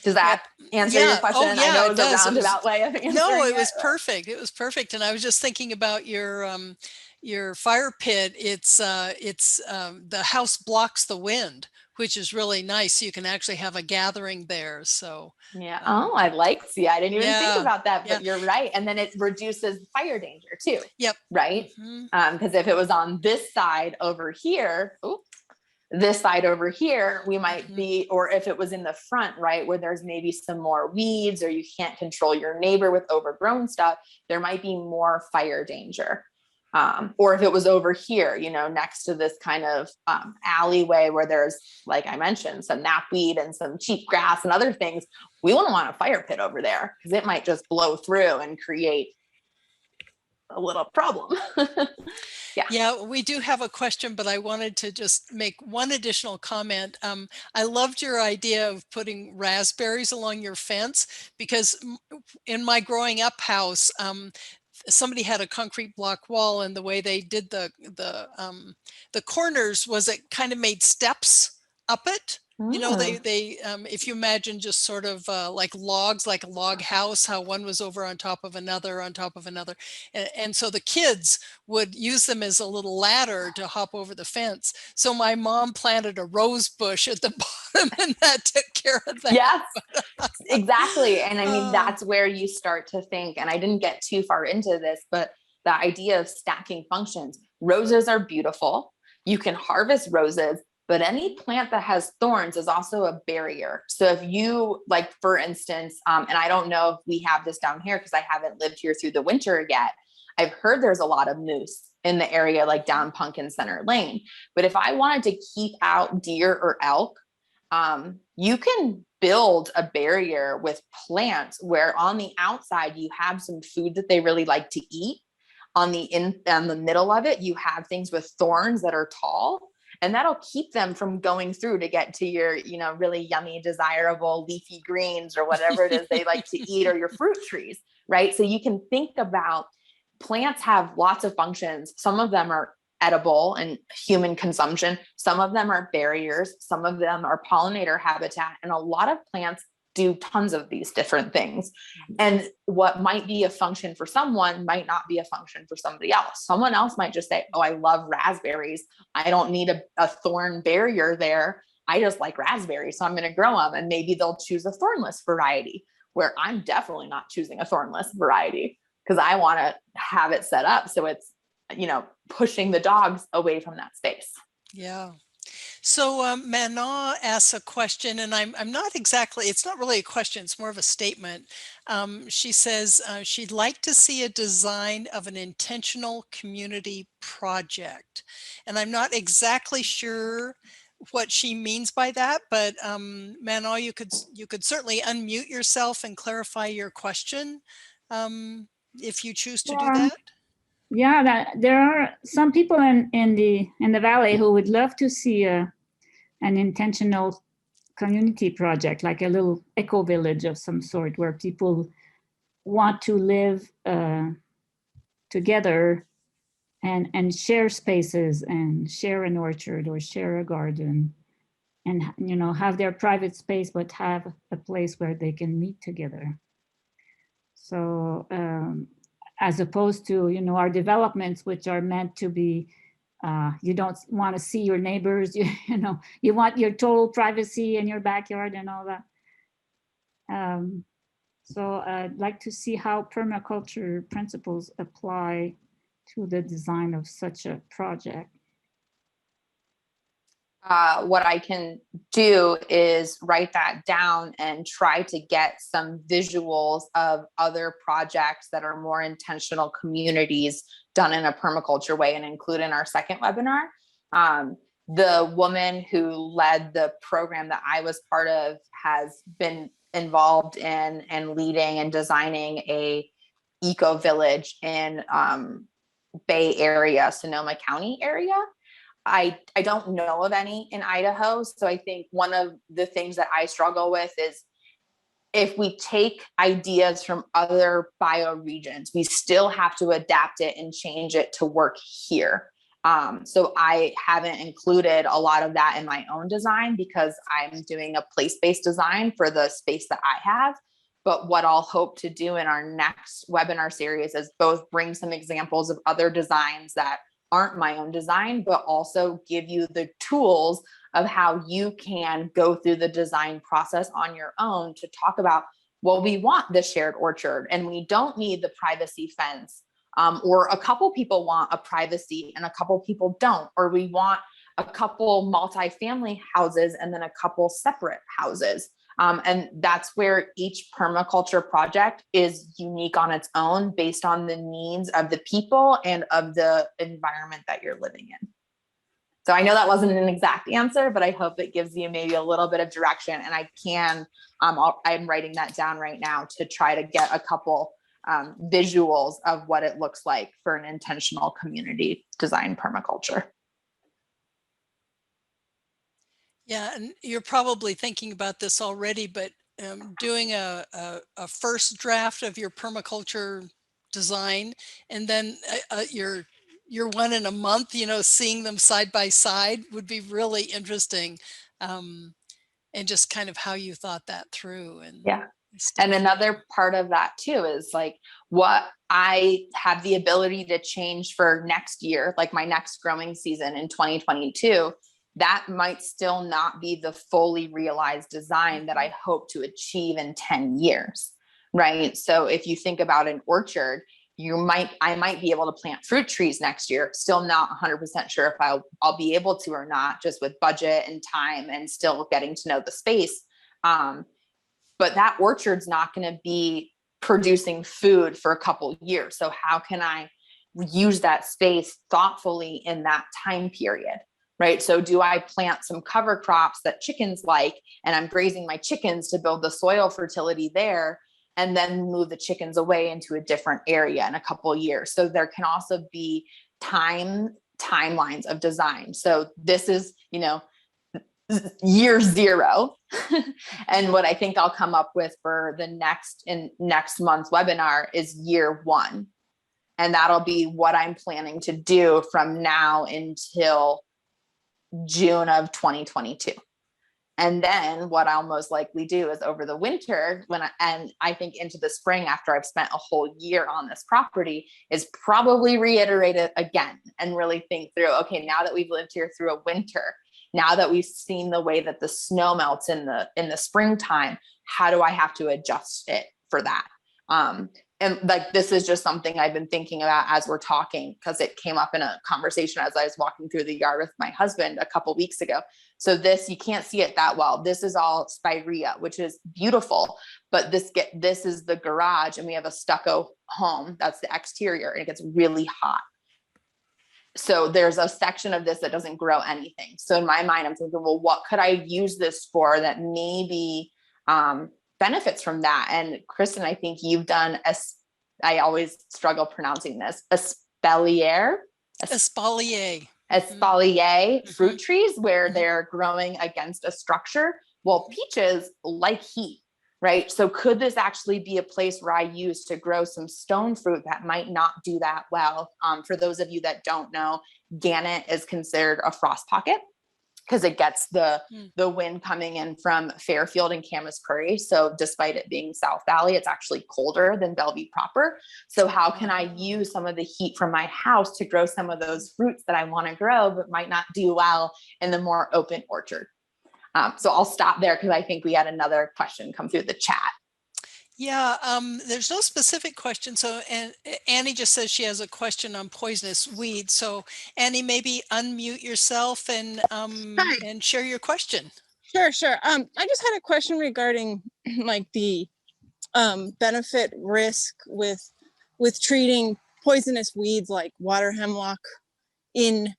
Does Well, that answer your yeah. question? Oh, I yeah, know it it's a does. It was roundabout way of no, answering it it. was perfect. It was perfect. And I was just thinking about your fire pit. It's the house blocks the wind, which is really nice. So you can actually have a gathering there. So Yeah. um, Oh, see, I didn't even think yeah, about that, yeah, but you're right. And then it reduces fire danger too, yep. right? Hmm. Because if it was on this side over here, this side over here, we might Hmm. be, or if it was in the front, right, where there's maybe some more weeds or you can't control your neighbor with overgrown stuff, there might be more fire danger. Or if it was over here, next to this kind of alleyway where there's, like I mentioned, some knapweed and some cheap grass and other things, we wouldn't want a fire pit over there because it might just blow through and create a little problem. Yeah. Yeah, we do have a question, but I wanted to just make one additional comment. I loved your idea of putting raspberries along your fence because in my growing up house, somebody had a concrete block wall, and the way they did the corners was it kind of made steps up it. They if you imagine just sort of like logs, like a log house, how one was over on top of another, and so the kids would use them as a little ladder to hop over the fence. So my mom planted a rose bush at the bottom, and that took care of that. Yes, exactly. And I mean, Oh, that's where you start to think, and I didn't get too far into this, but the idea of stacking functions. Roses are beautiful. You can harvest roses, but any plant that has thorns is also a barrier. So if you, like, for instance, and I don't know if we have this down here because I haven't lived here through the winter yet. I've heard there's a lot of moose in the area, like down Pumpkin Center Lane. But if I wanted to keep out deer or elk, you can build a barrier with plants where on the outside you have some food that they really like to eat. On the middle of it, you have things with thorns that are tall, and that'll keep them from going through to get to your, really yummy, desirable leafy greens or whatever it is they like to eat, or your fruit trees, right? So you can think about plants have lots of functions. Some of them are edible and human consumption. Some of them are barriers. Some of them are pollinator habitat. And a lot of plants do tons of these different things. And what might be a function for someone might not be a function for somebody else. Someone else might just say, oh, I love raspberries. I don't need a thorn barrier there. I just like raspberries, so I'm going to grow them. And maybe they'll choose a thornless variety, where I'm definitely not choosing a thornless variety because I want to have it set up so it's, pushing the dogs away from that space. yeah. So Manon asks a question, and I'm not exactly, it's not really a question, it's more of a statement. She says she'd like to see a design of an intentional community project. And I'm not exactly sure what she means by that, but Manon, you could certainly unmute yourself and clarify your question if you choose to do Yeah, that. yeah. That there are some people in the valley who would love to see an intentional community project, like a little eco village of some sort, where people want to live together and share spaces and share an orchard or share a garden, and have their private space, but have a place where they can meet together. So as opposed to our developments, which are meant to be, you don't want to see your neighbors, you want your total privacy in your backyard and all that. So I'd like to see how permaculture principles apply to the design of such a project. What I can do is write that down and try to get some visuals of other projects that are more intentional communities done in a permaculture way and include in our second webinar. The woman who led the program that I was part of has been involved in and leading and designing a eco village in Bay Area, Sonoma County area. I don't know of any in Idaho. So I think one of the things that I struggle with is if we take ideas from other bioregions, we still have to adapt it and change it to work here. So I haven't included a lot of that in my own design because I'm doing a place-based design for the space that I have. But what I'll hope to do in our next webinar series is both bring some examples of other designs that aren't my own design, but also give you the tools of how you can go through the design process on your own to talk about, well, we want the shared orchard and we don't need the privacy fence. Or a couple people want a privacy and a couple people don't, or we want a couple multifamily houses and then a couple separate houses. And that's where each permaculture project is unique on its own based on the needs of the people and of the environment that you're living in. So I know that wasn't an exact answer, but I hope it gives you maybe a little bit of direction. And I'm writing that down right now to try to get a couple visuals of what it looks like for an intentional community design permaculture. Yeah, and you're probably thinking about this already, but doing a first draft of your permaculture design, and then your one in a month, you know, seeing them side by side would be really interesting, and just kind of how you thought that through. And yeah. Stuff. And another part of that too is like what I have the ability to change for next year, like my next growing season in 2022, that might still not be the fully realized design that I hope to achieve in 10 years, right? So if you think about an orchard, I might be able to plant fruit trees next year, still not 100% sure if I'll be able to or not, just with budget and time and still getting to know the space. But that orchard's not going to be producing food for a couple years. So how can I use that space thoughtfully in that time period? Right. So do I plant some cover crops that chickens like, and I'm grazing my chickens to build the soil fertility there, and then move the chickens away into a different area in a couple of years? So there can also be timelines of design. So this is, year zero. And what I think I'll come up with for the next month's webinar is year one. And that'll be what I'm planning to do from now until June of 2022. And then what I'll most likely do is over the winter, and I think into the spring, after I've spent a whole year on this property, is probably reiterate it again and really think through, okay, now that we've lived here through a winter, now that we've seen the way that the snow melts in the springtime, how do I have to adjust it for that? And like, this is just something I've been thinking about as we're talking, because it came up in a conversation as I was walking through the yard with my husband a couple weeks ago. So this, you can't see it that well. This is all spirea, which is beautiful, but this is the garage, and we have a stucco home. That's the exterior, and it gets really hot. So there's a section of this that doesn't grow anything. So in my mind, I'm thinking, well, what could I use this for that maybe benefits from that? And Kristen, I think you've done I always struggle pronouncing this, espalier fruit trees where they're growing against a structure. Well, peaches like heat, right? So could this actually be a place where I use to grow some stone fruit that might not do that well? For those of you that don't know, Gannett is considered a frost pocket because it gets the wind coming in from Fairfield and Camas Prairie. So despite it being South Valley, it's actually colder than Bellevue proper. So how can I use some of the heat from my house to grow some of those fruits that I want to grow, but might not do well in the more open orchard? So I'll stop there because I think we had another question come through the chat. Yeah, there's no specific question. So, and Annie just says she has a question on poisonous weeds. So Annie, maybe unmute yourself and share your question. Sure. I just had a question regarding like the benefit risk with treating poisonous weeds like water hemlock in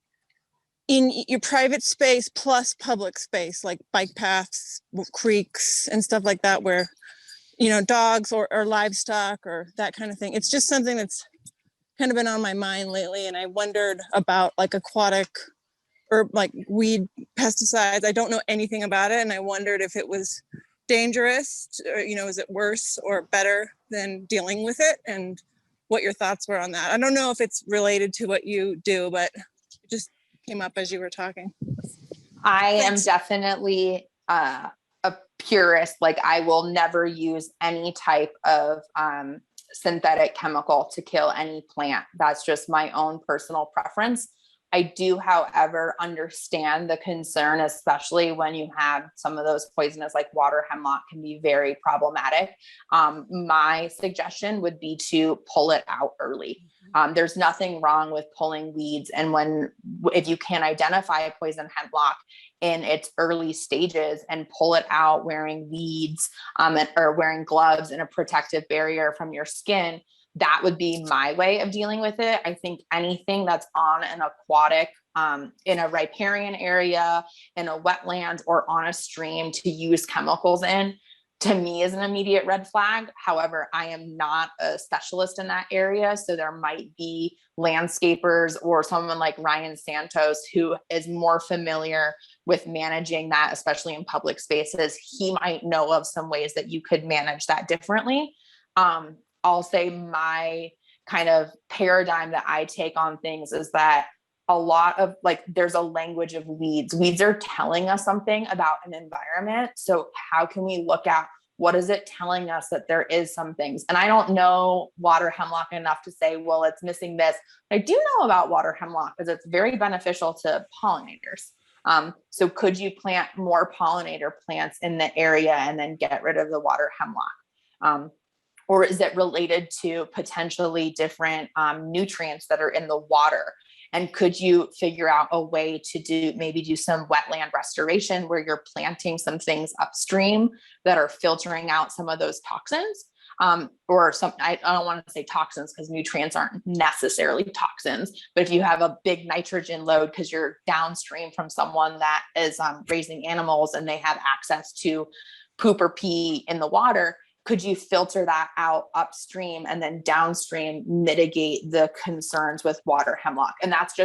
your private space plus public space, like bike paths, creeks and stuff like that, where dogs or livestock or that kind of thing. It's just something that's kind of been on my mind lately. And I wondered about like aquatic or like weed pesticides. I don't know anything about it. And I wondered if it was dangerous, or, is it worse or better than dealing with it, and what your thoughts were on that. I don't know if it's related to what you do, but just came up as you were talking. I Thanks. am definitely a purist. Like, I will never use any type of synthetic chemical to kill any plant. That's just my own personal preference. I do, however, understand the concern, especially when you have some of those poisonous, like water hemlock, can be very problematic. My suggestion would be to pull it out early. There's nothing wrong with pulling weeds. And if you can identify a poison hemlock in its early stages and pull it out wearing weeds or wearing gloves and a protective barrier from your skin, that would be my way of dealing with it. I think anything that's on an aquatic, in a riparian area, in a wetland, or on a stream to use chemicals in, to me is an immediate red flag. However, I am not a specialist in that area. So there might be landscapers or someone like Ryan Santos who is more familiar with managing that, especially in public spaces. He might know of some ways that you could manage that differently. I'll say my kind of paradigm that I take on things is that a lot of, like, there's a language of weeds. Weeds are telling us something about an environment. So how can we look at what is it telling us that there is some things? And I don't know water hemlock enough to say, well, it's missing this. I do know about water hemlock because it's very beneficial to pollinators. So could you plant more pollinator plants in the area and then get rid of the water hemlock? Or is it related to potentially different nutrients that are in the water? And could you figure out a way to maybe do some wetland restoration where you're planting some things upstream that are filtering out some of those toxins? Or some, I don't want to say toxins because nutrients aren't necessarily toxins, but if you have a big nitrogen load because you're downstream from someone that is raising animals and they have access to poop or pee in the water, could you filter that out upstream and then downstream mitigate the concerns with water hemlock? And that's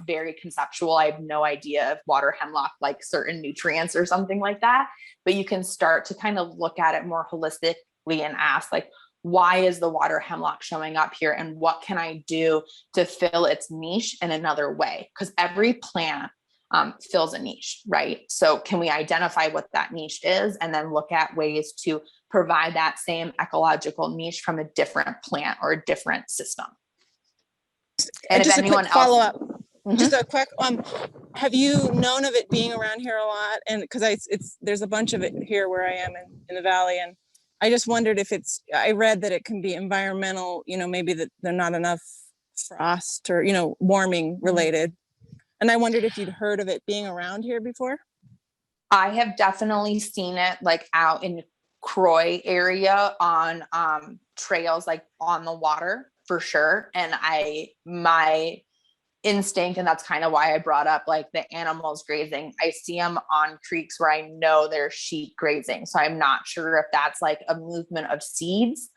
very conceptual. I have no idea if water hemlock like certain nutrients or something like that, but you can start to kind of look at it more holistically and ask, like, why is the water hemlock showing up here? And what can I do to fill its niche in another way? Because every plant fills a niche, right? So can we identify what that niche is and then look at ways to provide that same ecological niche from a different plant or a different system? And just if a anyone quick follow-up. Mhm. Just a quick have you known of it being around here a lot? And because there's a bunch of it here where I am in the valley, and I just wondered if I read that it can be environmental, maybe that there's not enough frost or warming related. And I wondered if you'd heard of it being around here before. I have definitely seen it like out in Croy area on trails, like on the water for sure. And my instinct, and that's kind of why I brought up like the animals grazing, I see them on creeks where I know there's sheep grazing. So I'm not sure if that's like a movement of seeds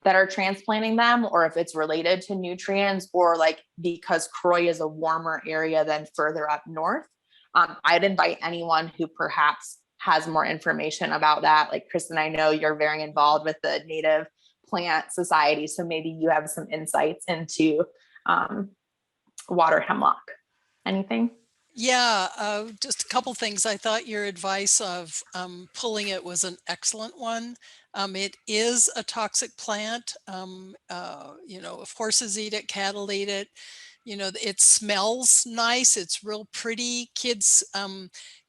that are transplanting them, or if it's related to nutrients, or like because Croy is a warmer area than further up north. I'd invite anyone who perhaps has more information about that. Like Kristen, I know you're very involved with the Native Plant Society, so maybe you have some insights into water hemlock. Anything? Yeah, just a couple things. I thought your advice of pulling it was an excellent one. It is a toxic plant. If horses eat it, cattle eat it, it smells nice. It's real pretty. Kids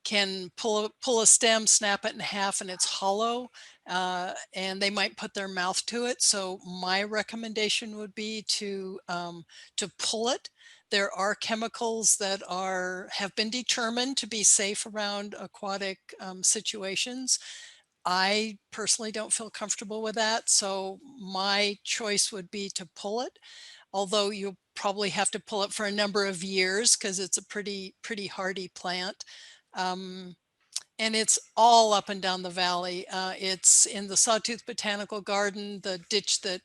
can pull a stem, snap it in half, and it's hollow, and they might put their mouth to it. So my recommendation would be to pull it. There are chemicals that have been determined to be safe around aquatic situations. I personally don't feel comfortable with that, so my choice would be to pull it, although you'll probably have to pull it for a number of years because it's a pretty hardy plant. And it's all up and down the valley. It's in the Sawtooth Botanical Garden, the ditch that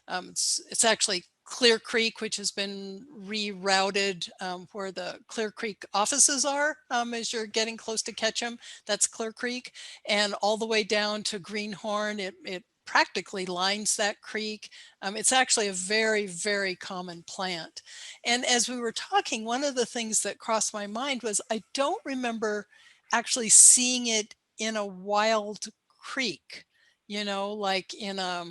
it's actually Clear Creek, which has been rerouted where the Clear Creek offices are as you're getting close to Ketchum. That's Clear Creek, and all the way down to Greenhorn. It practically lines that creek. It's actually a very, very common plant. And as we were talking, one of the things that crossed my mind was I don't remember actually seeing it in a wild creek, you know, like in a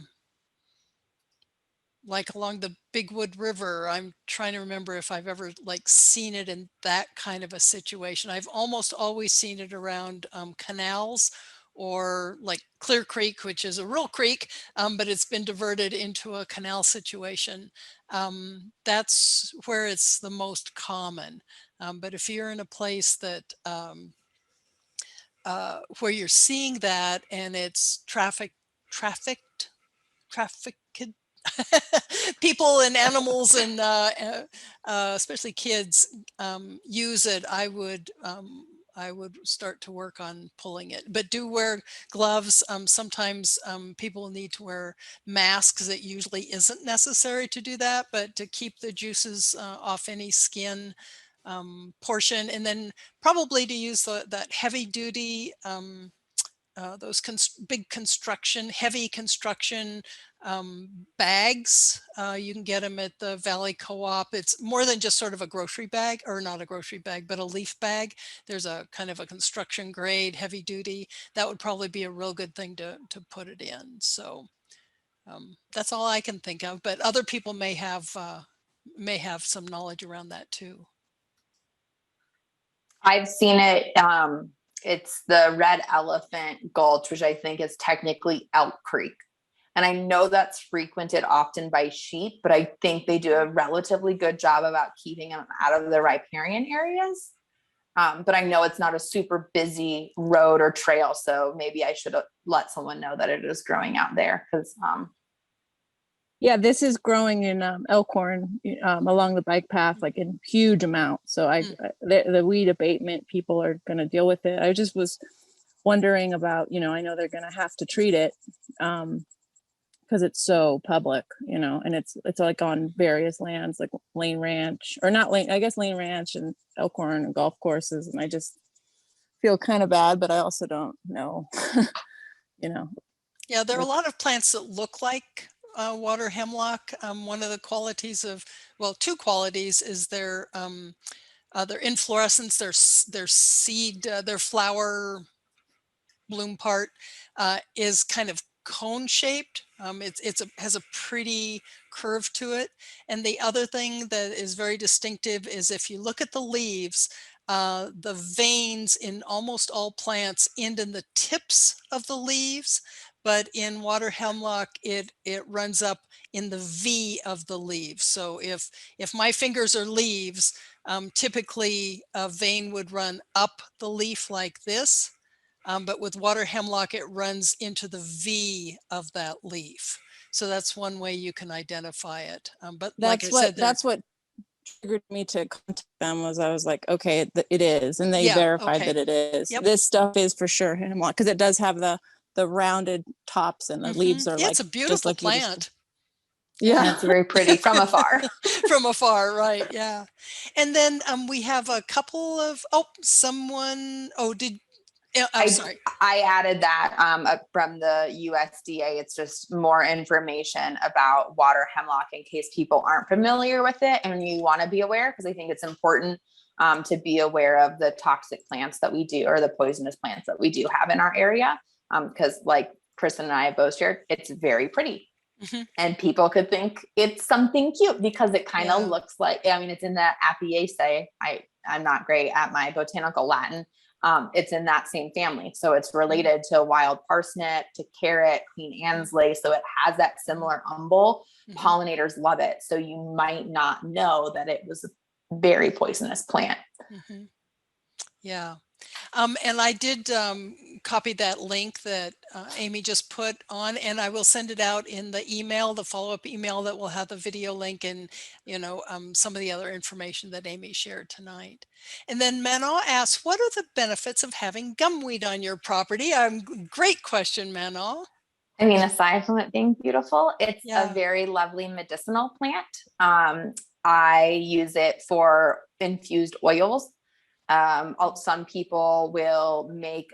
like along the Big Wood River. I'm trying to remember if I've ever like seen it in that kind of a situation. I've almost always seen it around canals or like Clear Creek, which is a real creek, but it's been diverted into a canal situation. That's where it's the most common. But if you're in a place that where you're seeing that and it's trafficked, people and animals and especially kids use it, I would start to work on pulling it. But do wear gloves. Sometimes people need to wear masks. It usually isn't necessary to do that, but to keep the juices off any skin portion, and then probably to use that heavy duty those big construction, heavy construction bags. You can get them at the Valley Co-op. It's more than just sort of a grocery bag, or not a grocery bag, but a leaf bag. There's a kind of a construction grade, heavy duty. That would probably be a real good thing to put it in. So that's all I can think of, but other people may have some knowledge around that too. I've seen it. It's the Red Elephant Gulch, which I think is technically Elk Creek. And I know that's frequented often by sheep, but I think they do a relatively good job about keeping them out of the riparian areas. But I know it's not a super busy road or trail. So maybe I should let someone know that it is growing out there, because Yeah, this is growing in Elkhorn along the bike path, like in huge amounts. So the weed abatement people are going to deal with it. I just was wondering about, I know they're going to have to treat it because it's so public, and it's like on various lands, like Lane Ranch, or not Lane, I guess Lane Ranch and Elkhorn and golf courses. And I just feel kind of bad, but I also don't know, Yeah, there are a lot of plants that look like water hemlock. One of the qualities of, well, two qualities is their inflorescence, their seed, their flower bloom part is kind of cone shaped. It has a pretty curve to it. And the other thing that is very distinctive is if you look at the leaves, the veins in almost all plants end in the tips of the leaves, but in water hemlock, it runs up in the V of the leaves. So if my fingers are leaves, typically a vein would run up the leaf like this. But with water hemlock, it runs into the V of that leaf. So that's one way you can identify it. But like I said, that's what triggered me to contact them. Was I was like, okay, it is, and they verified that it is. Yep. This stuff is for sure hemlock, because it does have the rounded tops, and the leaves are like, it's a beautiful just like plant. Yeah, it's very pretty from afar. From afar, right? Yeah. And then we have a couple of sorry. I added that up from the USDA. It's just more information about water hemlock in case people aren't familiar with it and you want to be aware, because I think it's important to be aware of the toxic plants that we do, or the poisonous plants that we do have in our area. Because like Kristen and I have both shared, it's very pretty. And people could think it's something cute because it kind of looks like, it's in the Apiaceae. I'm not great at my botanical Latin. It's in that same family. So it's related to wild parsnip, to carrot, Queen Anne's lace. So it has that similar umbel. Pollinators love it. So you might not know that it was a very poisonous plant. Yeah. And I did copy that link that Amy just put on, and I will send it out in the email, the follow-up email that will have the video link and, some of the other information that Amy shared tonight. And then Manon asks, what are the benefits of having gumweed on your property? Great question, Manon. Aside from it being beautiful, it's a very lovely medicinal plant. I use it for infused oils. Some people will make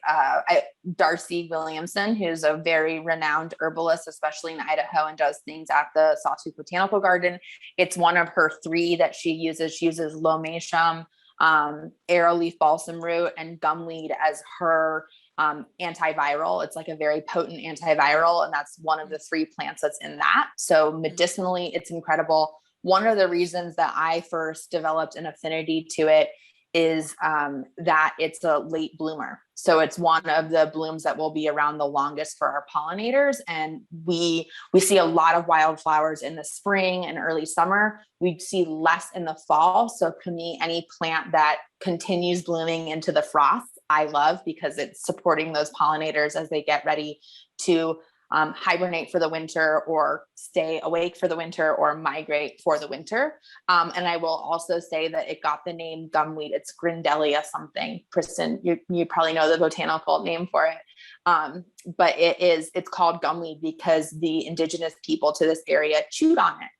Darcy Williamson, who's a very renowned herbalist, especially in Idaho, and does things at the Sawtooth Botanical Garden. It's one of her 3 that she uses. She uses lomatium, arrowleaf balsam root, and gumweed as her antiviral. It's like a very potent antiviral, and that's one of the 3 plants that's in that. So medicinally, it's incredible. One of the reasons that I first developed an affinity to it is that it's a late bloomer. So it's one of the blooms that will be around the longest for our pollinators. And we see a lot of wildflowers in the spring and early summer. We see less in the fall. So for me, any plant that continues blooming into the frost, I love, because it's supporting those pollinators as they get ready to hibernate for the winter, or stay awake for the winter, or migrate for the winter. And I will also say that it got the name gumweed. It's Grindelia something. Kristen, you probably know the botanical name for it. But it's called gumweed because the indigenous people to this area chewed on it.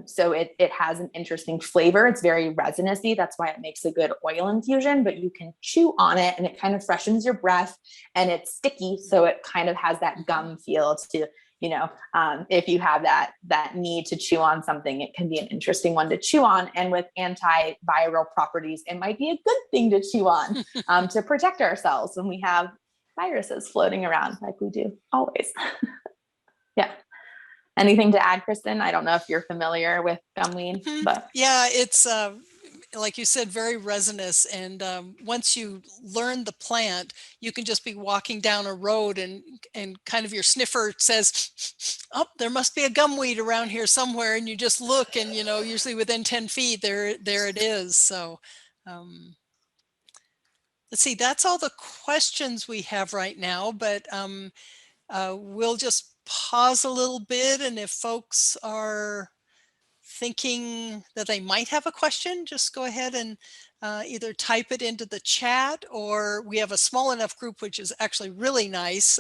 So it has an interesting flavor. It's very resinousy. That's why it makes a good oil infusion, but you can chew on it and it kind of freshens your breath, and it's sticky. So it kind of has that gum feel to, if you have that need to chew on something, it can be an interesting one to chew on. And with antiviral properties, it might be a good thing to chew on to protect ourselves when we have viruses floating around like we do always. Yeah. Anything to add, Kristen? I don't know if you're familiar with gumweed, but yeah, it's like you said, very resinous. And once you learn the plant, you can just be walking down a road and kind of your sniffer says, oh, there must be a gumweed around here somewhere. And you just look, and, usually within 10 feet, there it is. So let's see, that's all the questions we have right now, but we'll just pause a little bit, and if folks are thinking that they might have a question, just go ahead and either type it into the chat, or we have a small enough group, which is actually really nice.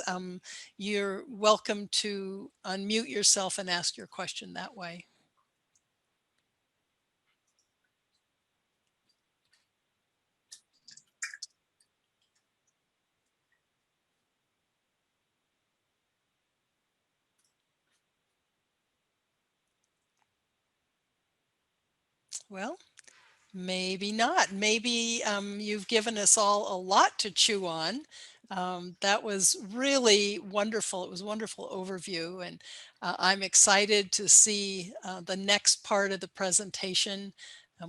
You're welcome to unmute yourself and ask your question that way. Well, maybe not. Maybe you've given us all a lot to chew on. That was really wonderful. It was a wonderful overview, and I'm excited to see the next part of the presentation,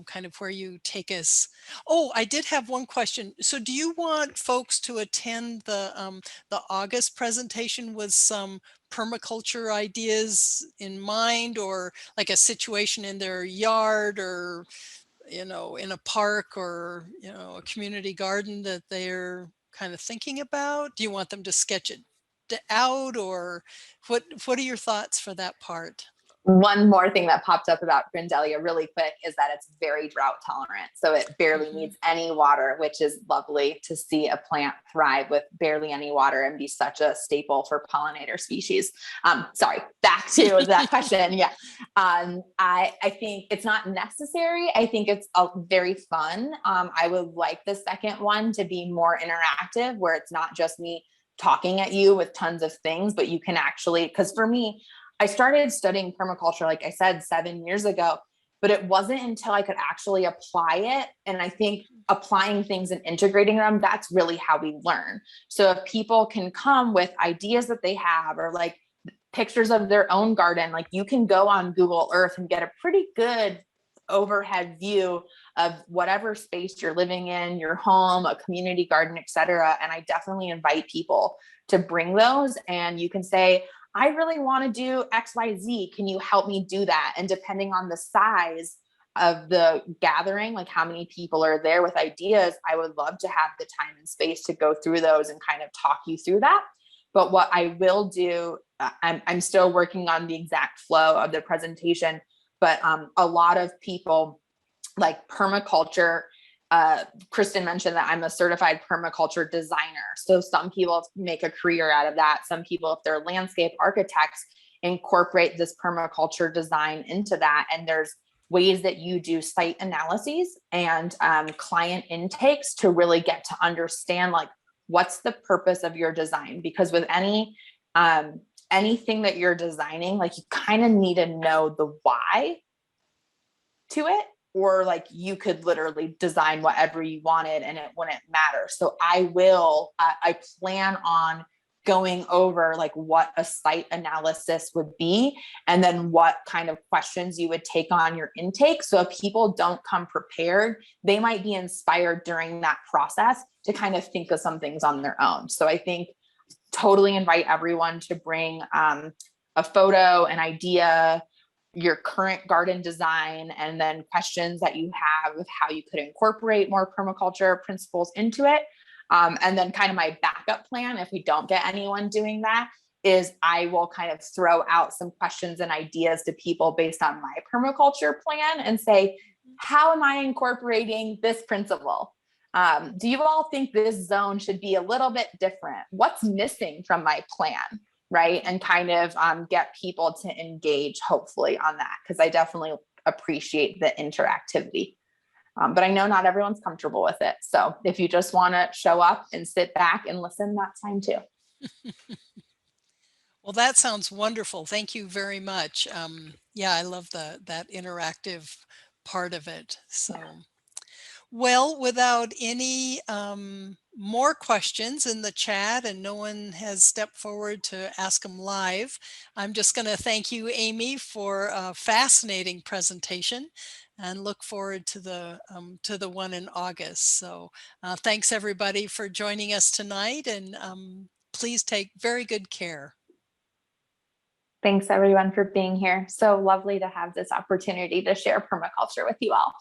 kind of where you take us. Oh, I did have one question. So do you want folks to attend the August presentation with some permaculture ideas in mind, or like a situation in their yard, or in a park, or a community garden that they're kind of thinking about? Do you want them to sketch it out, or what are your thoughts for that part? one more thing that popped up about Grindelia really quick is that it's very drought tolerant. So it barely needs any water, which is lovely to see a plant thrive with barely any water and be such a staple for pollinator species. Sorry, back to that question. Yeah. I think it's not necessary. I think it's very fun. I would like the second one to be more interactive, where it's not just me talking at you with tons of things, but you can actually, because for me, I started studying permaculture, like I said, 7 years ago, but it wasn't until I could actually apply it. And I think applying things and integrating them, that's really how we learn. So if people can come with ideas that they have, or like pictures of their own garden, like you can go on Google Earth and get a pretty good overhead view of whatever space you're living in, your home, a community garden, etc. And I definitely invite people to bring those, and you can say, I really want to do XYZ. Can you help me do that? And depending on the size of the gathering, like how many people are there with ideas, I would love to have the time and space to go through those and kind of talk you through that. But what I will do, I'm still working on the exact flow of the presentation, but a lot of people like permaculture, Kristen mentioned that I'm a certified permaculture designer. So some people make a career out of that. Some people, if they're landscape architects, incorporate this permaculture design into that. And there's ways that you do site analyses and client intakes to really get to understand like what's the purpose of your design. Because with anything that you're designing, like you kind of need to know the why to it, or like you could literally design whatever you wanted and it wouldn't matter. So I plan on going over like what a site analysis would be, and then what kind of questions you would take on your intake. So if people don't come prepared, they might be inspired during that process to kind of think of some things on their own. So I think totally invite everyone to bring a photo, an idea, your current garden design, and then questions that you have of how you could incorporate more permaculture principles into it. And then kind of my backup plan, if we don't get anyone doing that, is I will kind of throw out some questions and ideas to people based on my permaculture plan and say, how am I incorporating this principle? Do you all think this zone should be a little bit different? What's missing from my plan? Right. And kind of get people to engage hopefully on that, because I definitely appreciate the interactivity. But I know not everyone's comfortable with it. So if you just want to show up and sit back and listen, that's fine too. Well, that sounds wonderful. Thank you very much. Yeah, I love that interactive part of it. So, well, without any more questions in the chat, and no one has stepped forward to ask them live, I'm just going to thank you, Amy, for a fascinating presentation, and look forward to the one in August. So thanks everybody for joining us tonight, and please take very good care. Thanks everyone for being here. So lovely to have this opportunity to share permaculture with you all.